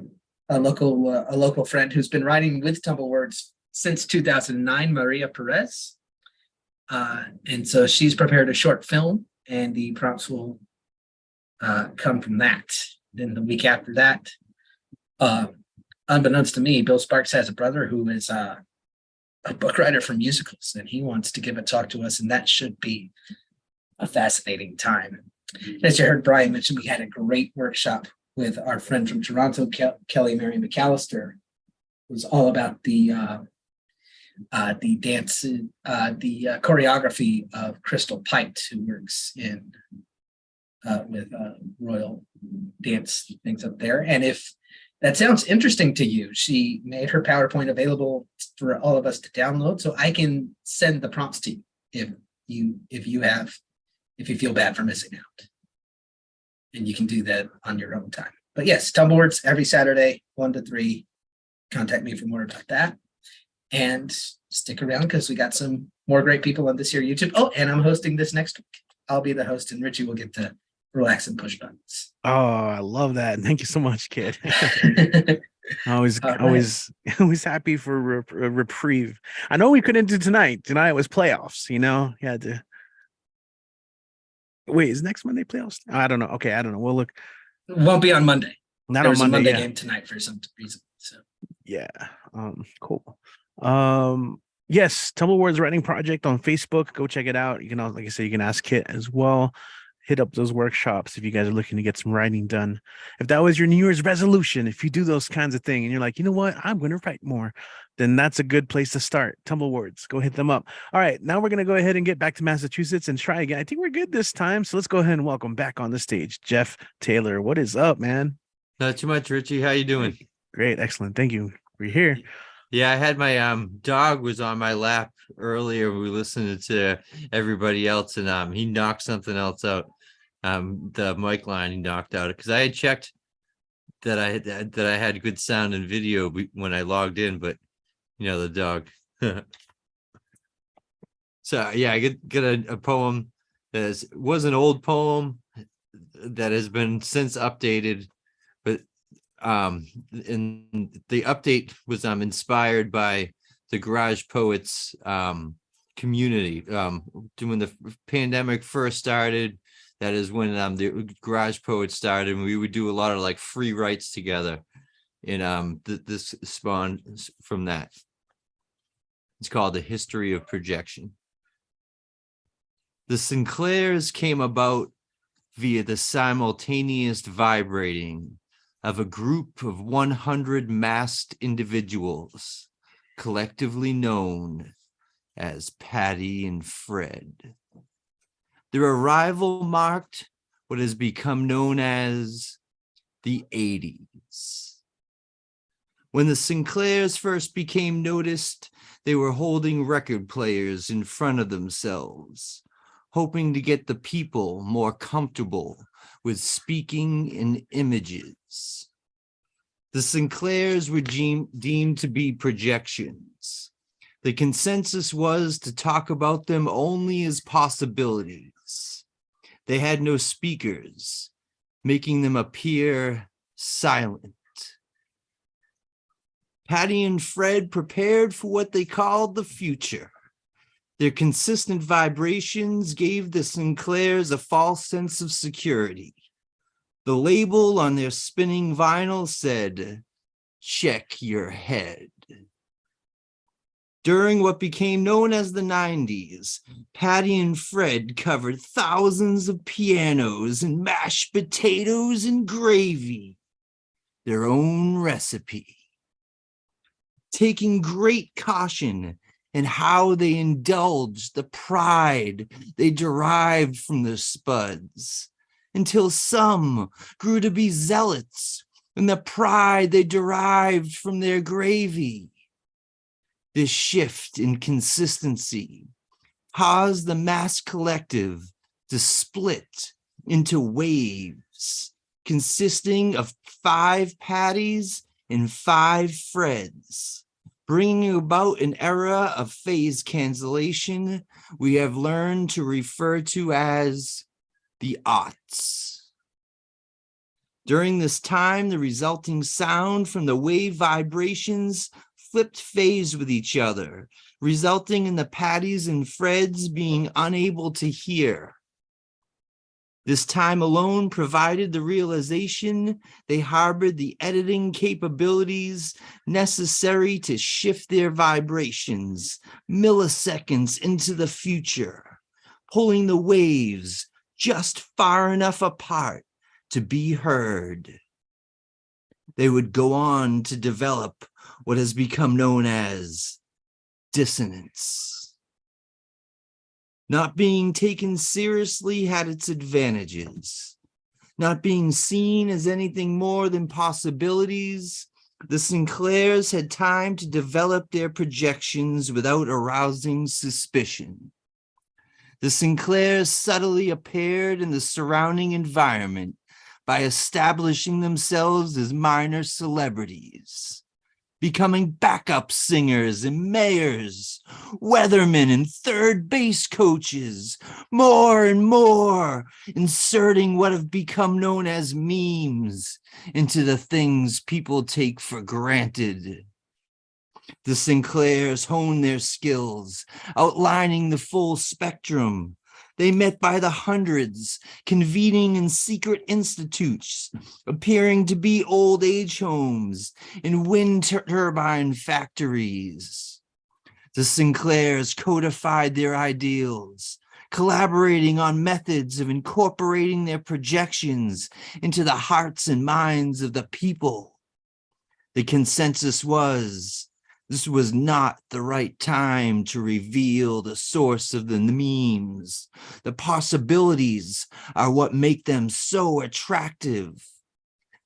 local friend who's been writing with Tumble Words since 2009, Maria Perez. And so she's prepared a short film, and the prompts will come from that. Then the week after that, unbeknownst to me, Bill Sparks has a brother who is a book writer for musicals, and he wants to give a talk to us, and that should be a fascinating time. As you heard Brian mention, we had a great workshop with our friend from Toronto, Kelly Mary McAllister. It was all about the dance, the choreography of Crystal Pite, who works in with Royal Dance things up there. And if that sounds interesting to you, she made her PowerPoint available for all of us to download, so I can send the prompts to you if you feel bad for missing out. And you can do that on your own time. But yes, Tumblewords every Saturday, 1 to 3. Contact me for more about that. And stick around because we got some more great people on this here YouTube. Oh, and I'm hosting this next week. I'll be the host, and Richie will get to relax and push buttons. Oh, I love that. Thank you so much, kid. always happy for a reprieve. I know we couldn't do tonight. Tonight was playoffs, you had to. Wait, is next Monday playoffs? I don't know. Okay, I don't know. We'll look. It won't be on Monday. There's a Monday yeah. game tonight for some reason. So yeah. Cool. Yes, Tumblewords Writing Project on Facebook. Go check it out. You can, like I said, you can ask Kit as well. Hit up those workshops if you guys are looking to get some writing done. If that was your New Year's resolution, if you do those kinds of things and you're like, you know what, I'm going to write more, then that's a good place to start. Tumblewords, go hit them up. All right, now we're going to go ahead and get back to Massachusetts and try again. I think we're good this time. So let's go ahead and welcome back on the stage, Jeff Taylor. What is up, man? Not too much, Richie. How you doing? Great, excellent. Thank you. We're here. Yeah, I had my dog was on my lap earlier. We listened to everybody else, and he knocked something else out. The mic line he knocked out because I had checked that I had good sound and video when I logged in, but the dog. So yeah, I get a poem that was an old poem that has been since updated, but and the update was inspired by the Garage Poets community. When the pandemic first started, that is when the Garage Poets started, and we would do a lot of free writes together. And this spawned from that. It's called The History of Projection. The Sinclairs came about via the simultaneous vibrating of a group of 100 masked individuals, collectively known as Patty and Fred. Their arrival marked what has become known as the 80s. When the Sinclairs first became noticed, they were holding record players in front of themselves, hoping to get the people more comfortable with speaking in images. The Sinclairs were deemed to be projections. The consensus was to talk about them only as possibilities. They had no speakers, making them appear silent. Patty and Fred prepared for what they called the future. Their consistent vibrations gave the Sinclairs a false sense of security. The label on their spinning vinyl said, "Check your head." During what became known as the 90s, Patty and Fred covered thousands of pianos and mashed potatoes and gravy, their own recipe. Taking great caution in how they indulged the pride they derived from their spuds, until some grew to be zealots in the pride they derived from their gravy. This shift in consistency caused the mass collective to split into waves consisting of 5 Patties and 5 Freds, bringing about an era of phase cancellation we have learned to refer to as the aughts. During this time, the resulting sound from the wave vibrations flipped phase with each other, resulting in the Patties and Freds being unable to hear. This time alone provided the realization they harbored the editing capabilities necessary to shift their vibrations milliseconds into the future, pulling the waves just far enough apart to be heard. they would go on to develop what has become known as dissonance. Not being taken seriously had its advantages. Not being seen as anything more than possibilities, the Sinclairs had time to develop their projections without arousing suspicion. The Sinclairs subtly appeared in the surrounding environment by establishing themselves as minor celebrities, becoming backup singers and mayors, weathermen and third base coaches, more and more inserting what have become known as memes into the things people take for granted. The Sinclairs honed their skills, outlining the full spectrum. They met by the hundreds, convening in secret institutes, appearing to be old age homes and wind turbine factories. The Sinclairs codified their ideals, collaborating on methods of incorporating their projections into the hearts and minds of the people. The consensus was, this was not the right time to reveal the source of the memes. The possibilities are what make them so attractive.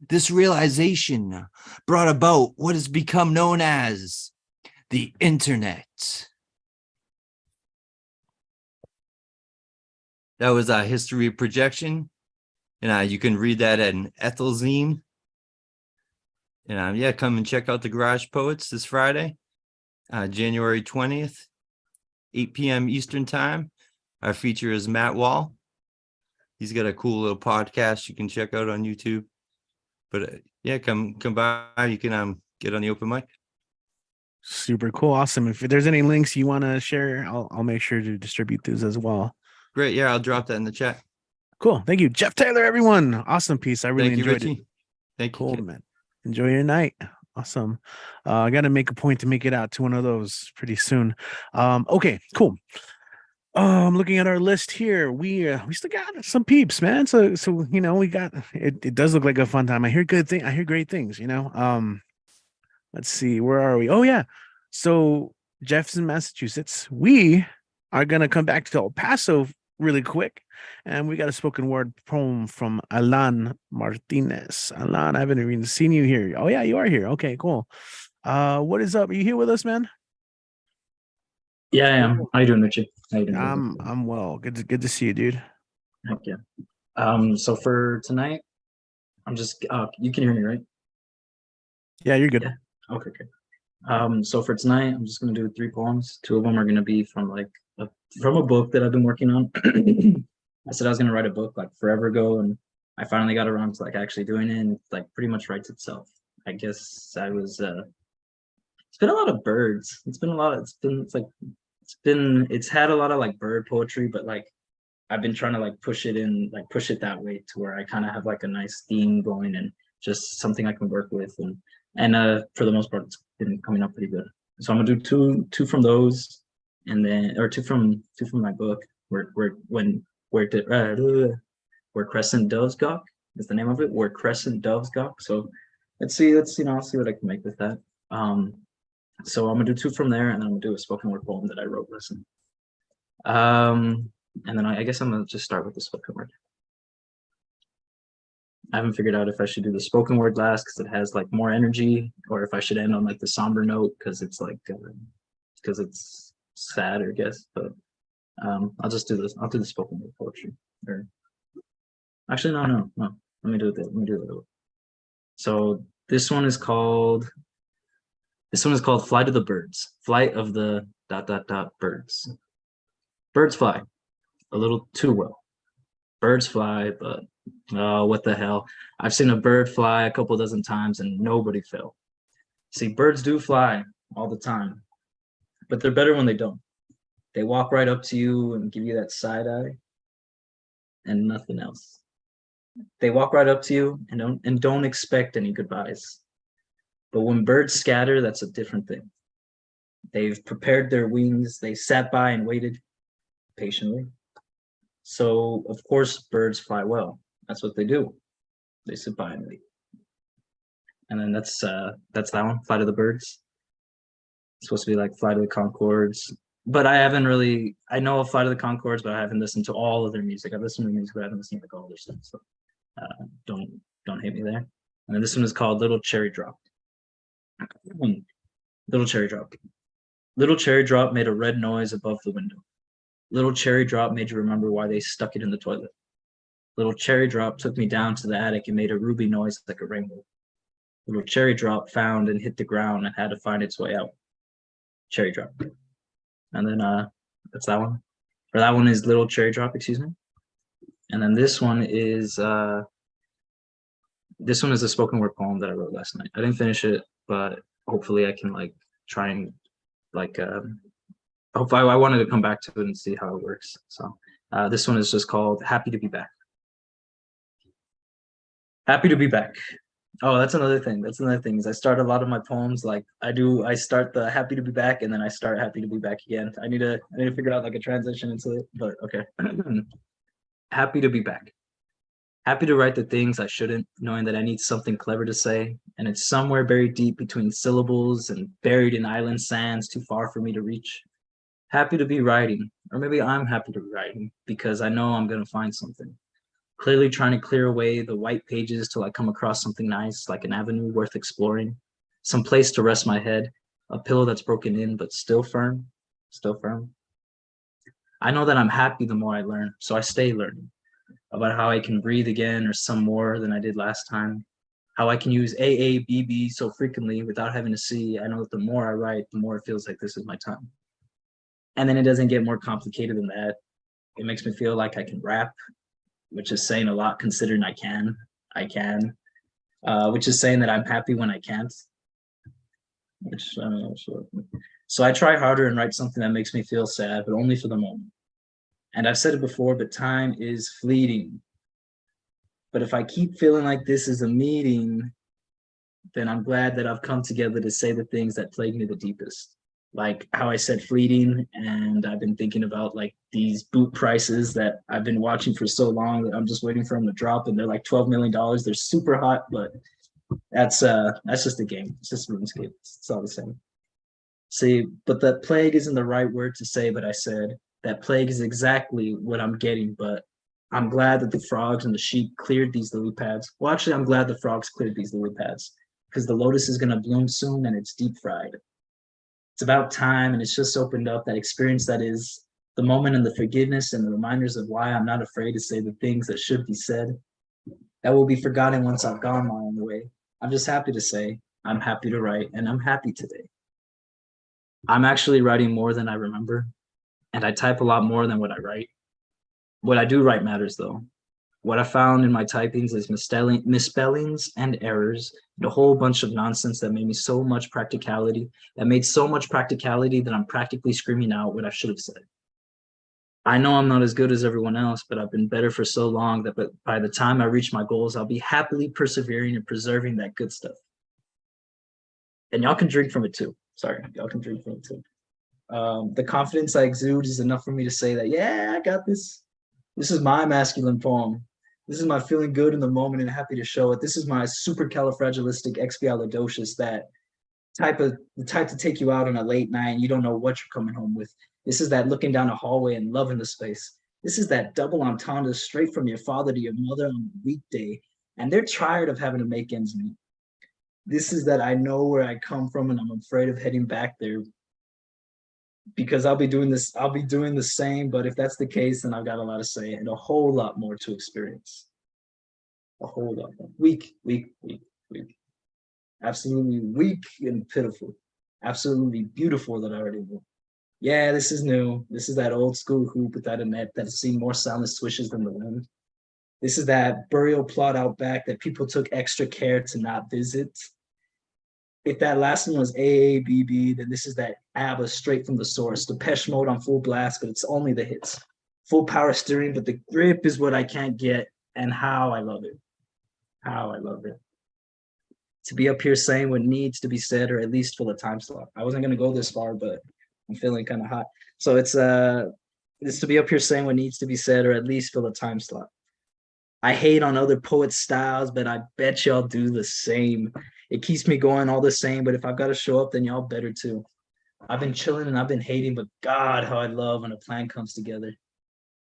This realization brought about what has become known as the internet. That was a history of projection. And you can read that at an Ethelzine. And yeah, come and check out the Garage Poets this Friday, January 20th, 8 p.m. Eastern time. Our feature is Matt Wall. He's got a cool little podcast you can check out on YouTube. But yeah, come by. You can get on the open mic. Super cool. Awesome. If there's any links you want to share, I'll make sure to distribute those as well. Great. Yeah, I'll drop that in the chat. Cool. Thank you. Jeff Taylor, everyone. Awesome piece. I really Thank you, enjoyed Richie. it. Thank you. Cool, man. Enjoy your night. Awesome. I got to make a point to make it out to one of those pretty soon. Okay, cool. I'm looking at our list here. We still got some peeps, man. So you know, we got it. It does look like a fun time. I hear great things, you know. Let's see, where are we? Oh yeah. So Jefferson, Massachusetts. We are gonna come back to El Paso really quick. And we got a spoken word poem from Alan Martinez. Alan, I haven't even seen you here. Oh yeah, you are here. Okay, cool. What is up? Are you here with us, man? Yeah, I am. How you doing, Richie? How you doing? I'm well. Good to see you, dude. Heck yeah. So for tonight, I'm just you can hear me, right? Yeah, you're good. Yeah. Okay, good. So for tonight, I'm just gonna do 3 poems. 2 of them are gonna be from from a book that I've been working on. I said I was gonna write a book like forever ago, and I finally got around to actually doing it, and it pretty much writes itself. I guess I was it's been a lot of birds. It's had a lot of bird poetry, but I've been trying to push it that way to where I kind of have a nice theme going and just something I can work with, and for the most part it's been coming up pretty good. So I'm gonna do two from those, and then two from my book where Crescent Doves Gawk is the name of it. Where Crescent Doves Gawk. So I'll see what I can make with that. So I'm gonna do 2 from there, and then I'm gonna do a spoken word poem that I wrote recently. And then I guess I'm gonna just start with the spoken word. I haven't figured out if I should do the spoken word last because it has more energy, or if I should end on the somber note because it's because it's sad, I guess. But I'll just do this. I'll do the spoken word poetry. Or actually, no. Let me do it. So this one is called Flight of the Birds. Flight of the ... birds. Birds fly a little too well. Birds fly, but oh, what the hell. I've seen a bird fly a couple dozen times and nobody fell. See, birds do fly all the time, but they're better when they don't. They walk right up to you and give you that side eye and nothing else. They walk right up to you and don't expect any goodbyes. But when birds scatter, that's a different thing. They've prepared their wings. They sat by and waited patiently. So, of course, birds fly well. That's what they do. They sit by and wait. And then that's that one, Flight of the Birds. It's supposed to be like Flight of the Conchords. But I haven't really, I know of Flight of the Conchords, but I haven't listened to all of their music. I've listened to music, but I haven't listened to like all their stuff. So don't hate me there. And then this one is called Little Cherry Drop. Little Cherry Drop. Little cherry drop made a red noise above the window. Little cherry drop made you remember why they stuck it in the toilet. Little cherry drop took me down to the attic and made a ruby noise like a rainbow. Little cherry drop found and hit the ground and had to find its way out. Cherry drop. And then that's that one. Or that one is Little Cherry Drop, excuse me. And then this one is a spoken word poem that I wrote last night. I didn't finish it, but hopefully I can like try and like hopefully I wanted to come back to it and see how it works. So this one is just called Happy to Be Back. Happy to be back. Oh, that's another thing. That's another thing is I start a lot of my poems like I start the happy to be back and then I start happy to be back again. I need to figure out like a transition into it, but okay. Happy to be back. Happy to write the things I shouldn't, knowing that I need something clever to say, and it's somewhere buried deep between syllables and buried in island sands too far for me to reach. Happy to be writing, or maybe I'm happy to be writing because I know I'm gonna find something. Clearly trying to clear away the white pages till I come across something nice, like an avenue worth exploring, some place to rest my head, a pillow that's broken in but still firm, still firm. I know that I'm happy the more I learn, so I stay learning about how I can breathe again or some more than I did last time, how I can use AABB so frequently without having to see. I know that the more I write, the more it feels like this is my time. And then it doesn't get more complicated than that. It makes me feel like I can rap, which is saying a lot considering I can, which is saying that I'm happy when I can't, which I don't know. So I try harder and write something that makes me feel sad, but only for the moment. And I've said it before, but time is fleeting. But if I keep feeling like this is a meeting, then I'm glad that I've come together to say the things that plague me the deepest. Like how I said fleeting, and I've been thinking about like these boot prices that I've been watching for so long that I'm just waiting for them to drop, and they're like $12 million. They're super hot, but that's just a game. It's just RuneScape. It's all the same. See, but that plague isn't the right word to say, but I said that plague is exactly what I'm getting, but I'm glad that the frogs and the sheep cleared these lily pads. Well, actually, I'm glad the frogs cleared these lily pads because the lotus is going to bloom soon and it's deep fried. It's about time, and it's just opened up that experience that is the moment and the forgiveness and the reminders of why I'm not afraid to say the things that should be said. That will be forgotten once I've gone my own way. I'm just happy to say I'm happy to write, and I'm happy today. I'm actually writing more than I remember, and I type a lot more than what I write. What I do write matters, though. What I found in my typings is misspellings and errors, and a whole bunch of nonsense that made so much practicality that I'm practically screaming out what I should have said. I know I'm not as good as everyone else, but I've been better for so long that by the time I reach my goals, I'll be happily persevering and preserving that good stuff. And y'all can drink from it too. Sorry, y'all can drink from it too. The confidence I exude is enough for me to say that, yeah, I got this. This is my masculine poem. This is my feeling good in the moment and happy to show it. This is my supercalifragilisticexpialidocious, the type to take you out on a late night and you don't know what you're coming home with. This is that looking down a hallway and loving the space. This is that double entendre straight from your father to your mother on a weekday, and they're tired of having to make ends meet. This is that I know where I come from and I'm afraid of heading back there because I'll be doing the same, but if that's the case, then I've got a lot to say and a whole lot more to experience. A whole lot more. Weak. Absolutely weak and pitiful. Absolutely beautiful that I already knew. Yeah, this is new. This is that old school hoop without a net that has seen more silent swishes than the wind. This is that burial plot out back that people took extra care to not visit. If that last one was AABB, then this is that ABBA straight from the source. Depeche Mode on full blast, but it's only the hits. Full power steering, but the grip is what I can't get, and how I love it. How I love it. To be up here saying what needs to be said, or at least fill a time slot. I wasn't going to go this far, but I'm feeling kind of hot. So it's to be up here saying what needs to be said, or at least fill a time slot. I hate on other poets' styles, but I bet y'all do the same. It keeps me going all the same, but if I've got to show up, then y'all better too. I've been chilling and I've been hating, but God, how I love when a plan comes together.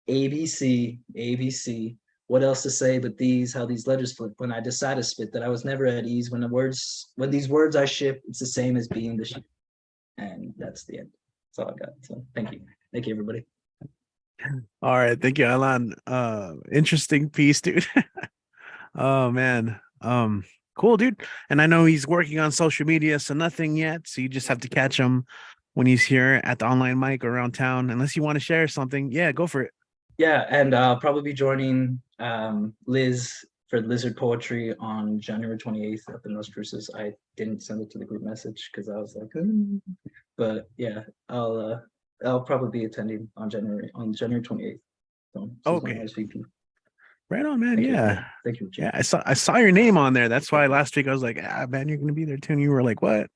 ABC, ABC. What else to say but these, how these letters flip when I decide to spit that I was never at ease when these words I ship, it's the same as being the ship. And that's the end. That's all I got. So thank you. Thank you, everybody. All right, thank you, Alan. Interesting piece, dude. Oh man. Cool, dude. And I know he's working on social media, so nothing yet. So you just have to catch him when he's here at the online mic or around town. Unless you want to share something. Yeah, go for it. Yeah, and I'll probably be joining Liz for Lizard Poetry on January 28th up in Las Cruces. I didn't send it to the group message because I was like, but yeah, I'll probably be attending on January 28th. So Okay. SVP. Right on, man. Thank you, Yeah. man. Thank you. Yeah, I saw your name on there. That's why last week I was like, man, you're gonna be there too. And you were like, what?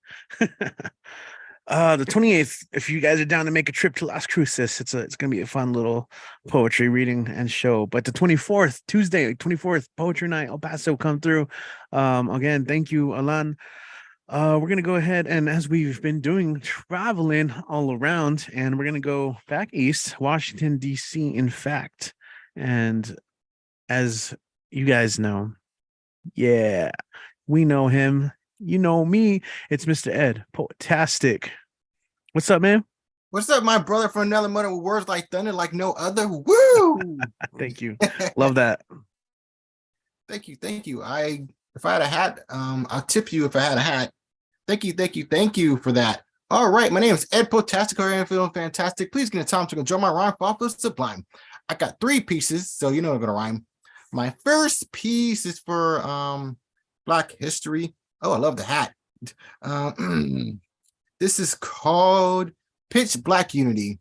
The 28th, if you guys are down to make a trip to Las Cruces, it's gonna be a fun little poetry reading and show. But the 24th, Tuesday, 24th, poetry night, El Paso, come through. Again, thank you, Alan. We're gonna go ahead and as we've been doing, traveling all around, and we're gonna go back east, Washington, DC, in fact. And as you guys know, yeah, we know him. You know me. It's Mr. Ed, Poetastic. What's up, man? What's up, my brother from another mother with words like thunder, like no other? Woo! Thank you. Love that. Thank you. If I had a hat, I'll tip you if I had a hat. Thank you for that. All right, my name is Ed Poetastic, and feeling fantastic. Please give me time to enjoy my rhyme off the sublime. I got 3 pieces, so you know I'm gonna rhyme. My first piece is for Black History. Oh, I love the hat. This is called Pitch Black Unity.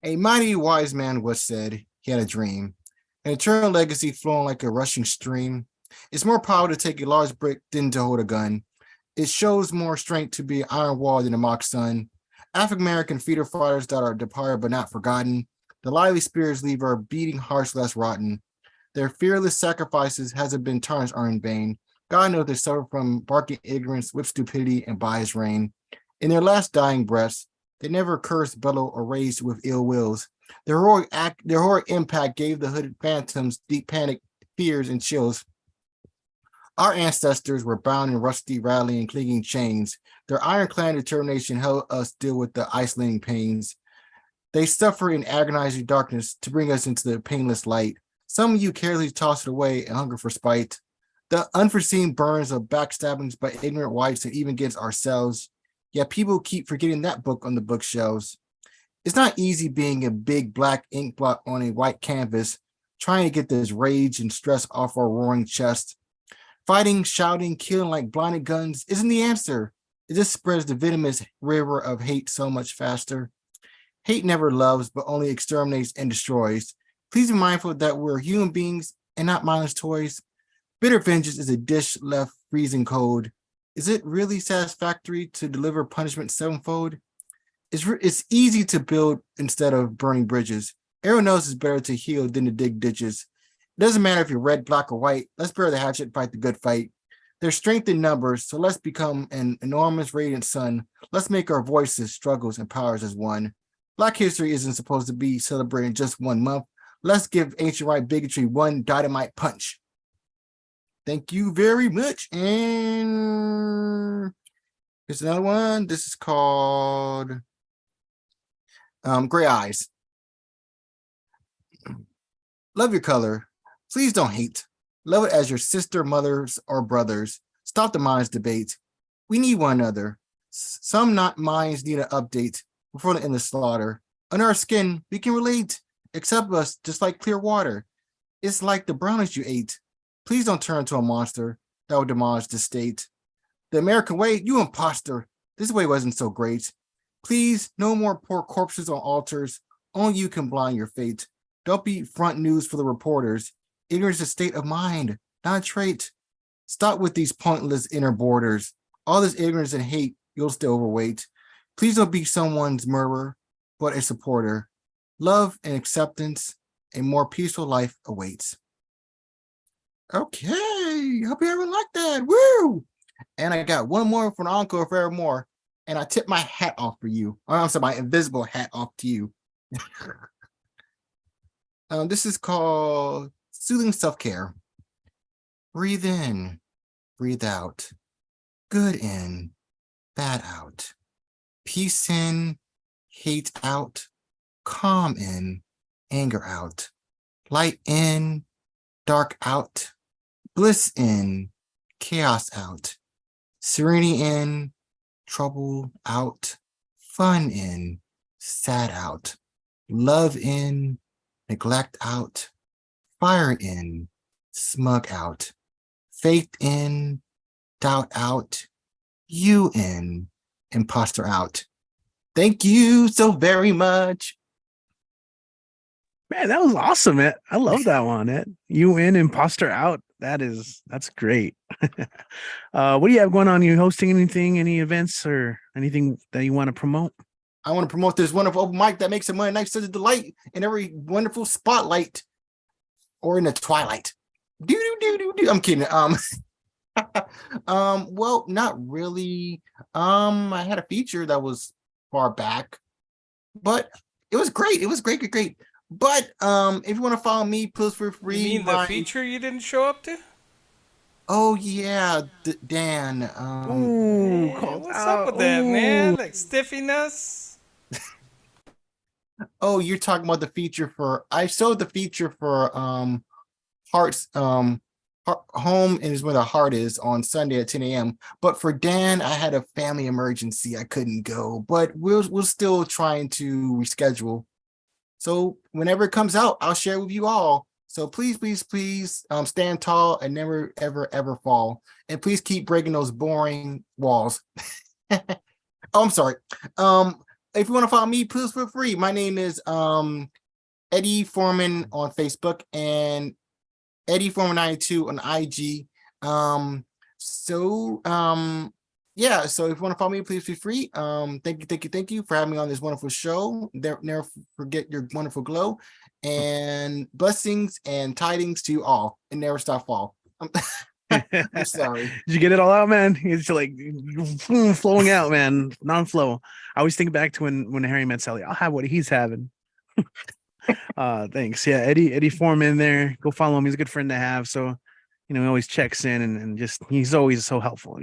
A mighty wise man was said, he had a dream, an eternal legacy flowing like a rushing stream. It's more power to take a large brick than to hold a gun. It shows more strength to be an iron wall than a mock sun. African-American freedom fighters that are departed but not forgotten. The lively spirits leave our beating hearts less rotten. Their fearless sacrifices hasn't been tarnished or in vain. God knows they suffer from barking ignorance with stupidity and by his reign. In their last dying breaths, they never cursed, bellow, or raged with ill wills. Their heroic impact gave the hooded phantoms deep panic, fears, and chills. Our ancestors were bound in rusty, rattling, and clinging chains. Their ironclad determination helped us deal with the isolating pains. They suffer in agonizing darkness to bring us into the painless light. Some of you carelessly toss it away and hunger for spite. The unforeseen burns of backstabbings by ignorant whites and even against ourselves. Yet people keep forgetting that book on the bookshelves. It's not easy being a big black ink blot on a white canvas, trying to get this rage and stress off our roaring chest. Fighting, shouting, killing like blinded guns isn't the answer. It just spreads the venomous river of hate so much faster. Hate never loves, but only exterminates and destroys. Please be mindful that we're human beings and not mindless toys. Bitter vengeance is a dish left freezing cold. Is it really satisfactory to deliver punishment sevenfold? It's easy to build instead of burning bridges. Everyone knows it's better to heal than to dig ditches. It doesn't matter if you're red, black, or white. Let's bear the hatchet and fight the good fight. There's strength in numbers, so let's become an enormous radiant sun. Let's make our voices, struggles, and powers as one. Black history isn't supposed to be celebrated in just 1 month. Let's give ancient white bigotry one dynamite punch. Thank you very much. And here's another one. This is called Gray Eyes. Love your color. Please don't hate. Love it as your sister, mothers, or brothers. Stop the minds debate. We need one another. Some not minds need an update before the end of slaughter. On our skin, we can relate. Accept us just like clear water. It's like the brownies you ate. Please don't turn into a monster that will demolish the state. The American way, you imposter. This way wasn't so great. Please, no more poor corpses on altars. Only you can blind your fate. Don't be front news for the reporters. Ignorance is a state of mind, not a trait. Stop with these pointless inner borders. All this ignorance and hate, you'll stay overweight. Please don't be someone's murderer, but a supporter. Love and acceptance, A more peaceful life awaits. Okay, hope you ever like that. Woo! And I got one more for an encore forevermore. And I tip my hat off for you. I'm sorry, my invisible hat off to you. This is called Soothing Self-Care. Breathe in, breathe out. Good in, bad out. Peace in, hate out. Calm in, anger out. Light in, dark out. Bliss in, chaos out. Serenity in, trouble out. Fun in, sad out. Love in, neglect out. Fire in, smug out. Faith in, doubt out. You in, imposter out. Thank you so very much. Man, that was awesome, man. I love that one. You in, imposter out. That's great. What do you have going on? You hosting anything, any events or anything that you want to promote? I want to promote this wonderful open mic that makes a nice such a delight in every wonderful spotlight or in the twilight. I'm kidding. Well, not really. I had a feature that was far back, but it was great. It was great. But if you want to follow me, please feel free. You mean the feature you didn't show up to? Oh yeah, Dan. Ooh, Man, what's up with that, man? Like stiffiness? Oh, you're talking about the feature for I showed the feature for Hearts Home is where the heart is on Sunday at 10 a.m. But for Dan, I had a family emergency. I couldn't go, but we're still trying to reschedule. So whenever it comes out, I'll share with you all. So please stand tall and never, ever fall. And please keep breaking those boring walls. Oh, I'm sorry. If you want to follow me, please feel free. My name is Eddie Foreman on Facebook and Eddie Foreman 92 on IG. Yeah, so if you want to follow me, please feel free. Thank you for having me on this wonderful show. Never forget your wonderful glow, and blessings and tidings to you all, and never stop fall. I'm sorry. Did you get it all out, man? It's like flowing out, man. Non-flow. I always think back to when Harry met Sally. I'll have what he's having. Thanks. Yeah, Eddie Foreman there. Go follow him. He's a good friend to have. So, he always checks in and just he's always so helpful,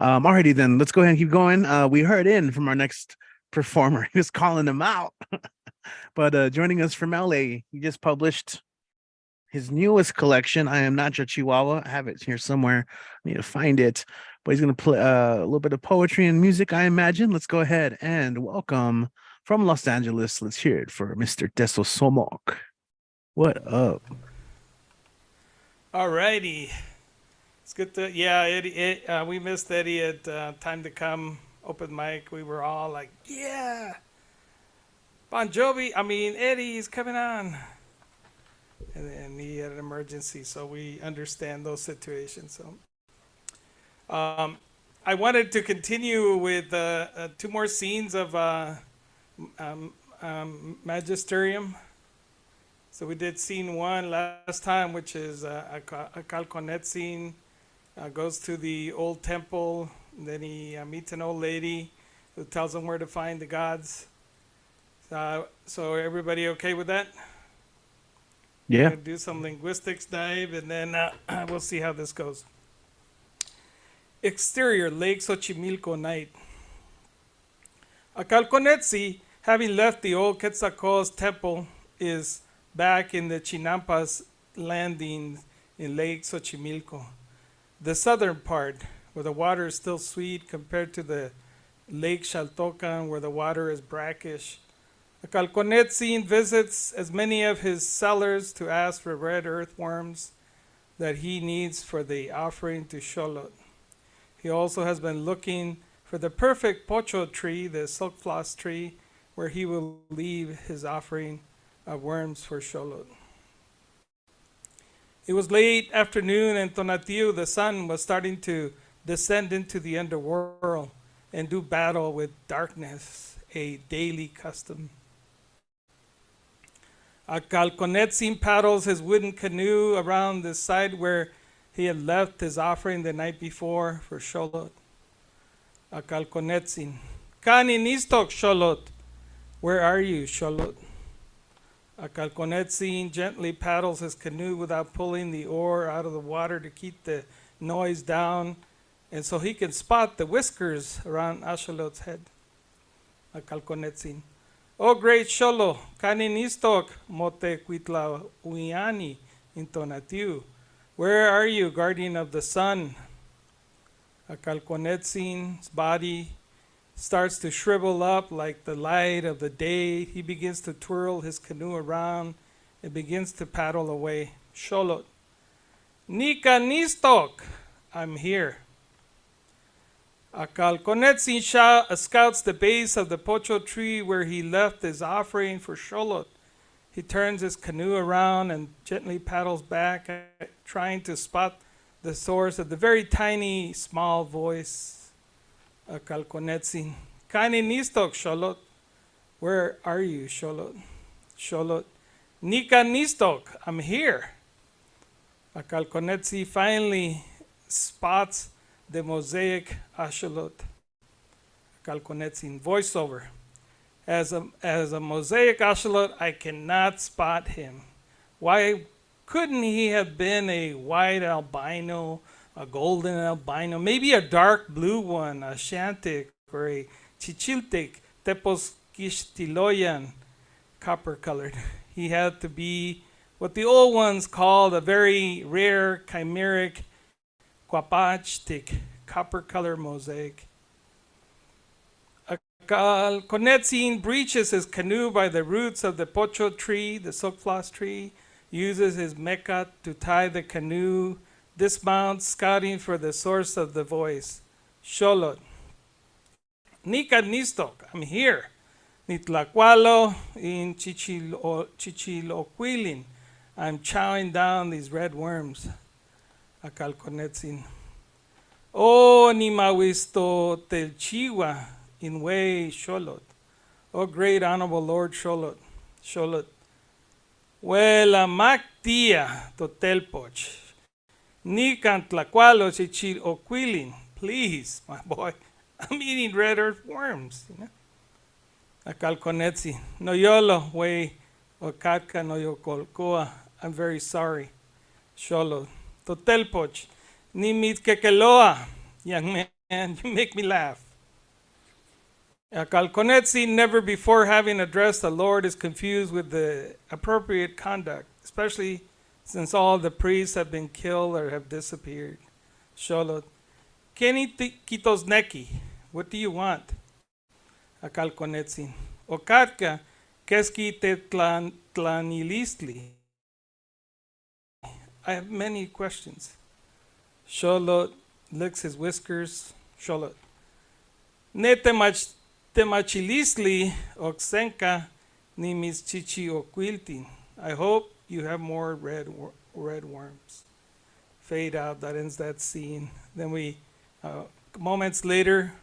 Alrighty then, let's go ahead and keep going. We heard in from our next performer. He was calling him out. But joining us from LA, he just published his newest collection. I Am Not Your Chihuahua. I have it here somewhere. I need to find it. But he's gonna play a little bit of poetry and music, I imagine. Let's go ahead and welcome from Los Angeles. Let's hear it for Mr. Deso Somok. What up? Alrighty. It's good to, Eddie, we missed Eddie at Time to Come open mic. We were all like, yeah, Eddie's coming on. And he had an emergency, so we understand those situations. So I wanted to continue with two more scenes of Magisterium. So we did scene one last time, which is a Calconet scene. Goes to the old temple, and then he meets an old lady who tells him where to find the gods. So everybody okay with that? Yeah. We're gonna do some linguistics dive, and then we'll see how this goes. Exterior, Lake Xochimilco night. Acalconetzi, having left the old Quetzalcoatl's temple, is back in the Chinampas landing in Lake Xochimilco, the southern part, where the water is still sweet compared to the Lake Xaltocan, where the water is brackish. Acalconetzin visits as many of his sellers to ask for red earthworms that he needs for the offering to Xolotl. He also has been looking for the perfect pocho tree, the silk floss tree, where he will leave his offering of worms for Xolotl. It was late afternoon, and Tonatiuh, the sun, was starting to descend into the underworld and do battle with darkness, a daily custom. Acalconetzin paddles his wooden canoe around the side where he had left his offering the night before for Xolotl. Acalconetzin. Kaninistok Xolotl. Where are you, Xolotl? Acalconetzin gently paddles his canoe without pulling the oar out of the water to keep the noise down, and so he can spot the whiskers around Axolot's head. Acalconetzin. Oh great Xolo, kaninistok motequitla uiani intonatiu. Where are you, guardian of the sun? Acalconetzin's body starts to shrivel up like the light of the day. He begins to twirl his canoe around and begins to paddle away. Xolotl. Nika nistok, I'm here. Acalconetzin scouts the base of the pocho tree where he left his offering for Xolotl. He turns his canoe around and gently paddles back, trying to spot the source of the very tiny, small voice. Acalconetzin. Kani nistok, Xolotl. Where are you, Xolotl? Xolotl. Nika nistok, I'm here. Acalconetzin finally spots the mosaic Axolotl. Acalconetzin. Voiceover. As a mosaic Axolotl, I cannot spot him. Why couldn't he have been a white albino, a golden albino, maybe a dark blue one, a Shantic or a Chichiltic, Teposquistiloyan, copper colored? He had to be what the old ones called a very rare, chimeric, Quapachtic, copper color mosaic. Acalconetzin breaches his canoe by the roots of the pocho tree, the silkfloss tree, uses his mecha to tie the canoe, dismounts, scouting for the source of the voice. Xolotl. Nika nistok, I'm here. Nitlacualo in Chichiloquilin. I'm chowing down these red worms. Acalconetzin. Oh, ni mawisto telchiwa in way Xolotl. Oh, great honorable Lord Xolotl. Xolotl. Wela maktia totelpoch. Ni cantlacualo chichiloquilin. Please, my boy. I'm eating red earth worms. You know? Acalconetzin. No yolo way okatka no yokolkoa. I'm very sorry. Xolotl. Totelpoch. Ni mitkekeloa. Young man, you make me laugh. Acalconetzin, never before having addressed the Lord, is confused with the appropriate conduct, especially since all the priests have been killed or have disappeared. Xolotl. Keni kitos neki. What do you want? Acalconetzin. Okatka, keski tetlanilistli. I have many questions. Xolotl licks his whiskers. Xolotl. Ne temachilisli oxenka ni mis chichi oquiltin. I hope you have more red worms. Fade out. That ends that scene. Then moments later,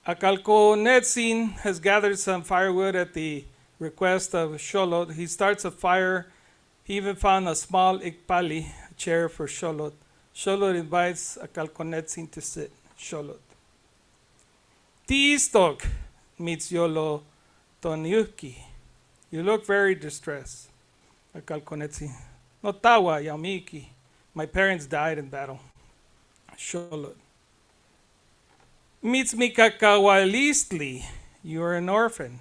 Acalconetzin has gathered some firewood at the request of Xolotl. He starts a fire. He even found a small ikpali, a chair for Xolotl. Xolotl invites Acalconetzin to sit. Xolotl. Tiistok meets Yolo Tonyuki. You look very distressed. Acalconetzin. No tawa yamiki. My parents died in battle. Xolotl. Meets me kakawalistli. You are an orphan.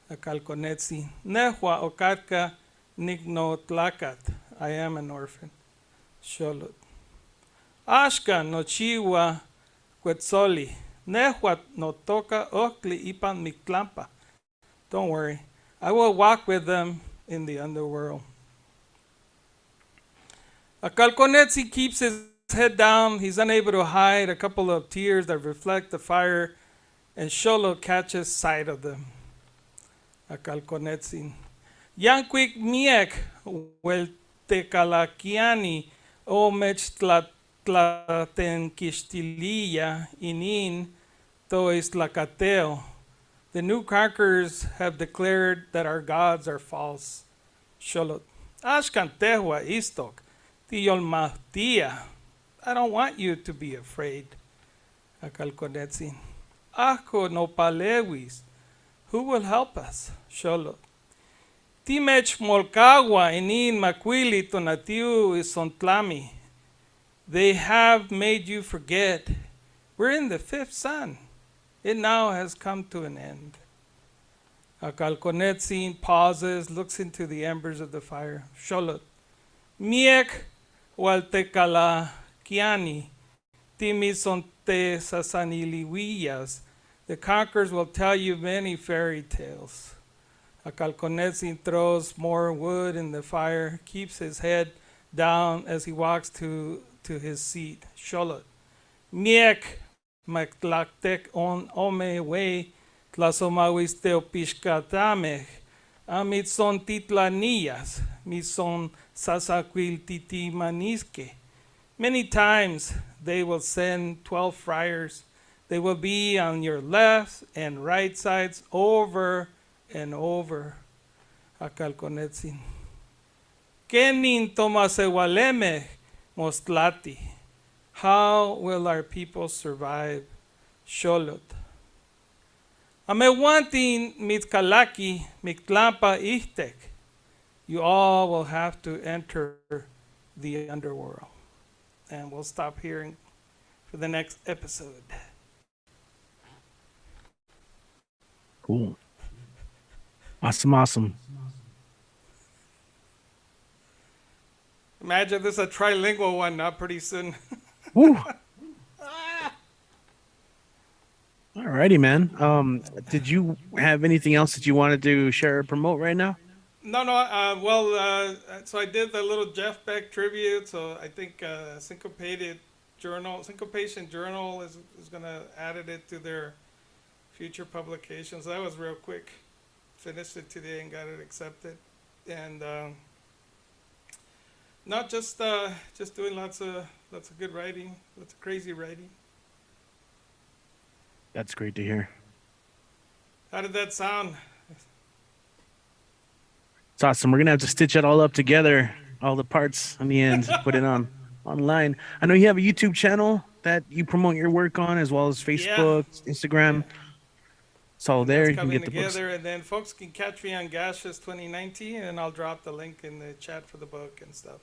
Acalconetzin. Nehua okatka nigno tlakat. I am an orphan. Xolotl. Ashka no chiwa quetzoli. Nehua no toka okli ipan miklampa. Don't worry. I will walk with them in the underworld. Acalconetzin keeps his head down. He's unable to hide a couple of tears that reflect the fire, and Xolotl catches sight of them. Acalconetzin. Yanquik miek weltecalakiani o mechtlatenkistiliya inin toislacateo. The new conquerors have declared that our gods are false. Sholot. Ashkantehua istok. Tiyolmahtia. I don't want you to be afraid. Akalkonetzin. Ako no palewis. Who will help us? Sholot. Timech molkawa inin makwili tonatiu isontlami. They have made you forget. We're in the fifth sun. It now has come to an end. Akalkonetzin pauses, looks into the embers of the fire. Sholot. Miek waltekala kiani. Timisonte sasaniliwiyas. The conquerors will tell you many fairy tales. Akalkonetzin throws more wood in the fire, keeps his head down as he walks to his seat. Sholot. Miek maklaktek on ome we tlasomawisteo pishkatamech. Amitson titlanillas. Mison sasaquil titimaniske. Many times they will send 12 friars. They will be on your left and right sides over and over. Akalkonetzin. Kenin tomasewaleme mostlati. How will our people survive? Sholot. Amewantin mitkalaki miktlampa ihtek. You all will have to enter the underworld. And we'll stop here for the next episode. Cool. Awesome. Imagine this is a trilingual one, not pretty soon. Woo. Alrighty, man. Did you have anything else that you wanted to share or promote right now? No. So I did the little Jeff Beck tribute. So I think Syncopation Journal is going to add it to their future publications. That was real quick. Finished it today and got it accepted. And not just doing lots of good writing, lots of crazy writing. That's great to hear. How did that sound? It's awesome. We're gonna have to stitch it all up together, all the parts on the end, put it on online. I know you have a YouTube channel that you promote your work on, as well as Facebook, Instagram. So there you can get the books. And then folks can catch me on Gashes 2019, and I'll drop the link in the chat for the book and stuff.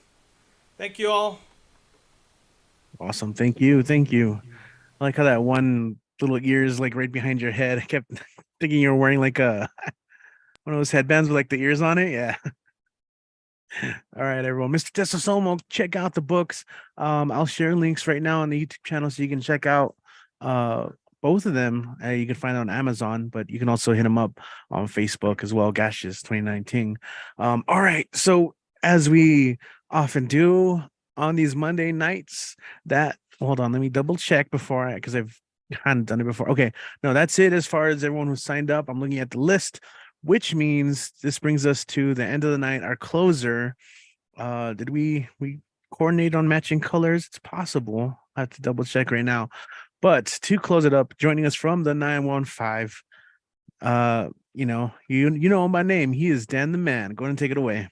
Thank you all. Awesome. Thank you. I like how that one little ear is like right behind your head. I kept thinking you were wearing like one of those headbands with like the ears on it. Yeah. All right, everyone. Mr. Tesosomo, check out the books. I'll share links right now on the YouTube channel so you can check out both of them. You can find it on Amazon, but you can also hit them up on Facebook as well. Gashes 2019. All right. So as we often do on these Monday nights, hold on, let me double check because I've kind of done it before. Okay, no, that's it as far as everyone who signed up. I'm looking at the list, which means this brings us to the end of the night. Our closer. Did we coordinate on matching colors? It's possible. I have to double check right now. But to close it up, joining us from the 915, you know him by name. He is Dan the Man. Go ahead and take it away.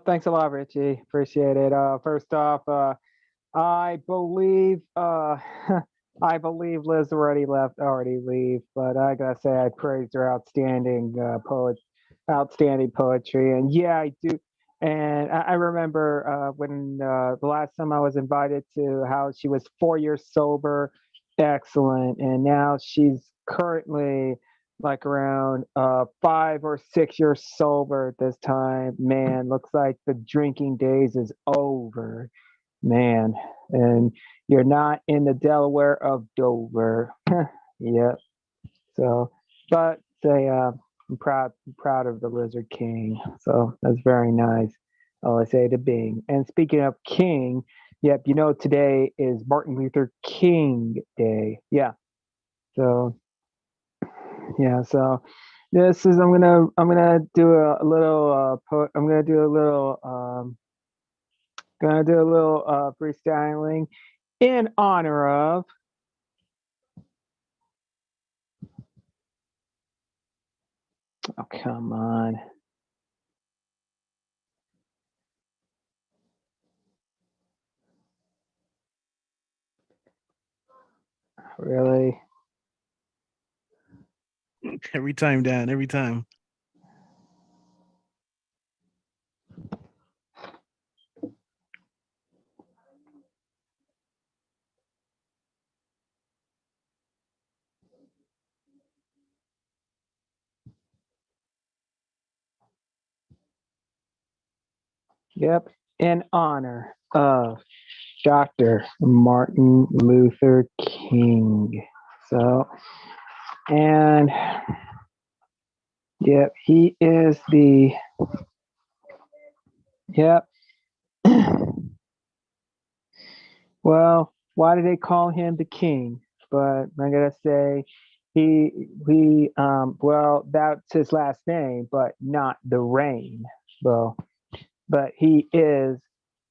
Thanks a lot, Richie. Appreciate it. First off, I believe Liz already leave, but I gotta say I praised her outstanding poetry, and yeah, I do. And I remember when the last time I was invited to how she was 4 years sober, excellent, and now she's currently like around 5 or 6 years sober at this time. Man, looks like the drinking days is over, man. And you're not in the Delaware of Dover. Yep. So, but say I'm proud of the Lizard King. So that's very nice. All I say to Bing. And speaking of King, yep, today is Martin Luther King Day. Yeah. So yeah, so this is I'm gonna do a little freestyling in honor of Oh, come on. Really? Every time, Dan. Every time. Yep. In honor of Dr. Martin Luther King. So, and yep, he is the, yep. Well, why do they call him the king? But I gotta say, well, that's his last name, but not the reign. Well, but he is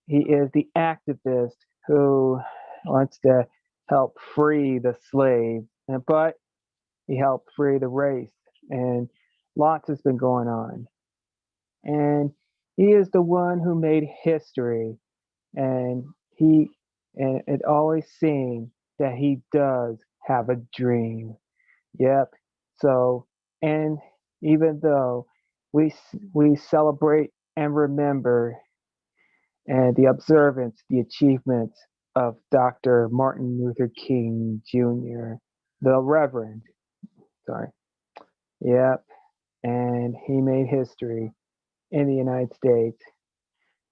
the activist who wants to help free the slave, but he helped free the race, and lots has been going on. And he is the one who made history, and it always seems that he does have a dream. Yep. So, and even though we celebrate and remember and the observance, the achievements of Dr. Martin Luther King Jr., the Reverend, sorry. Yep. And he made history in the United States.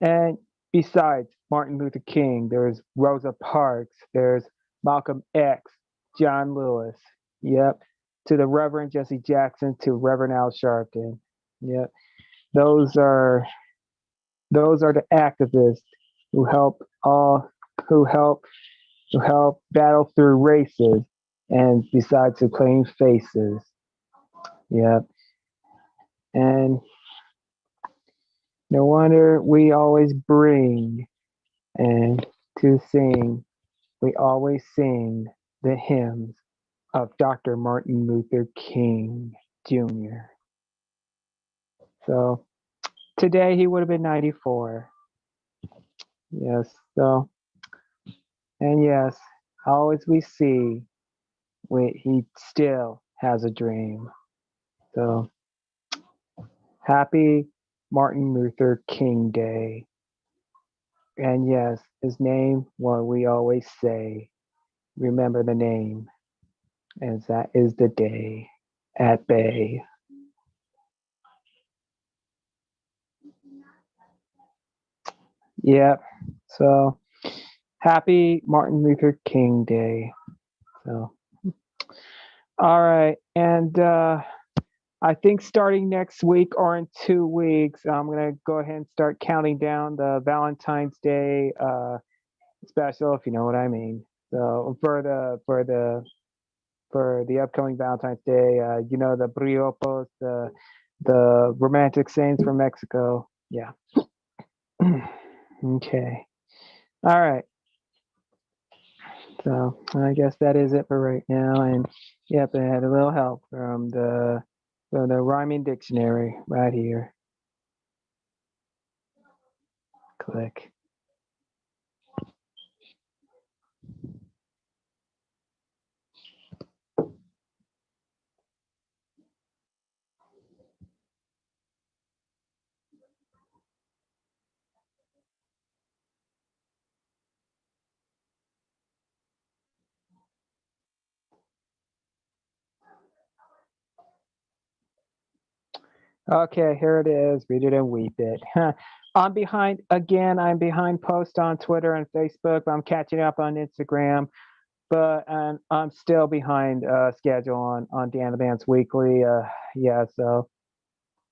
And besides Martin Luther King, there's Rosa Parks, there's Malcolm X, John Lewis. Yep. To the Reverend Jesse Jackson, to Reverend Al Sharpton. Yep. Those are the activists who help battle through races and besides to claim faces. Yep. And no wonder we always bring and to sing, we always sing the hymns of Dr. Martin Luther King Jr. So today he would have been 94. Yes. So, and yes, always we see he still has a dream. So happy Martin Luther King Day. And yes, his name, what we always say, remember the name, as that is the day at bay. Yep. So happy Martin Luther King Day. So, all right. And I think starting next week or in 2 weeks, I'm going to go ahead and start counting down the Valentine's Day special, if you know what I mean. So for the upcoming Valentine's Day, the briopos, the romantic saints from Mexico. Yeah. Okay. All right. So I guess that is it for right now. And yep, I had a little help from the rhyming dictionary right here. Click. Okay, here it is. Read it and weep it. I'm behind again. I'm behind post on Twitter and Facebook. But I'm catching up on Instagram, but I'm still behind schedule on Dan the Band's Weekly. Yeah, so.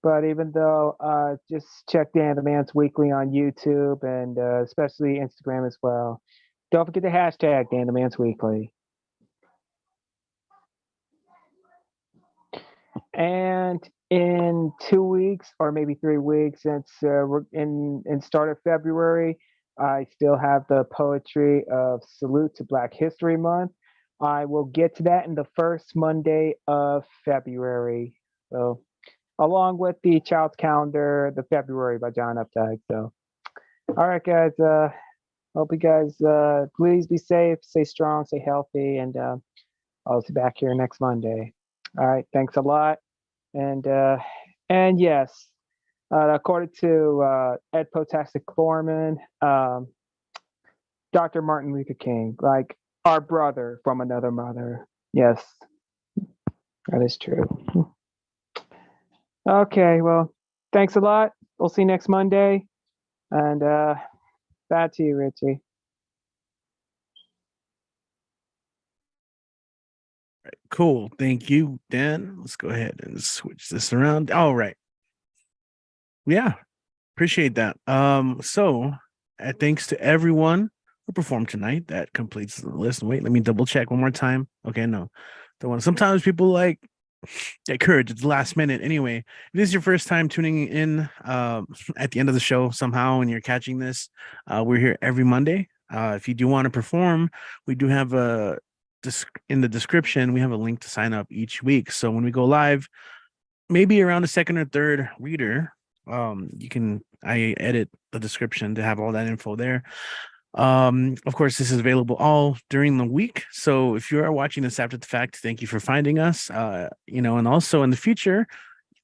But even though, just check Dan the Man's Weekly on YouTube and especially Instagram as well. Don't forget the hashtag Dan the Man's Weekly. And in 2 weeks or maybe 3 weeks, since we're in start of February, I still have the poetry of Salute to Black History Month. I will get to that in the first Monday of February. So along with the Child's Calendar, the February by John Updike. So, all right, guys. Hope you guys please be safe, stay strong, stay healthy, and I'll be back here next Monday. All right, thanks a lot. And yes, according to Ed Potastic Foreman, Dr. Martin Luther King, like our brother from another mother. Yes, that is true. Okay, well, thanks a lot. We'll see you next Monday. And back to you, Richie. Cool. Thank you, Dan. Let's go ahead and switch this around. All right. Yeah. Appreciate that. So thanks to everyone who performed tonight. That completes the list. Wait, let me double check one more time. Okay, no. The one sometimes people like get courage at the last minute. Anyway, if this is your first time tuning in at the end of the show somehow and you're catching this, we're here every Monday. If you do want to perform, we do have in the description, we have a link to sign up each week. So when we go live, maybe around the second or third reader, I edit the description to have all that info there. Of course, this is available all during the week. So if you are watching this after the fact, thank you for finding us. And also in the future,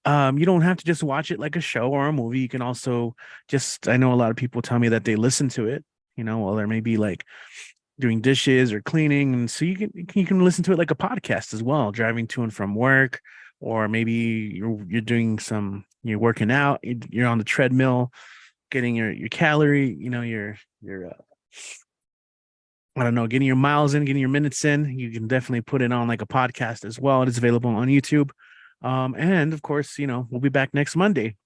you don't have to just watch it like a show or a movie. You can also I know a lot of people tell me that they listen to it, while they're maybe like doing dishes or cleaning. And so you can listen to it like a podcast as well, driving to and from work, or maybe you're doing you're working out, you're on the treadmill, getting your calorie, your I don't know, getting your miles in, getting your minutes in. You can definitely put it on like a podcast as well. It is available on YouTube. And of course, we'll be back next Monday.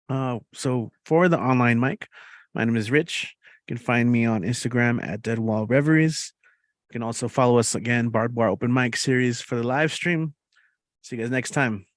So for the online mic, my name is Rich. You can find me on Instagram at Dead Wall Reveries. You can also follow us again, Barbed Wire Open Mic series for the live stream. See you guys next time.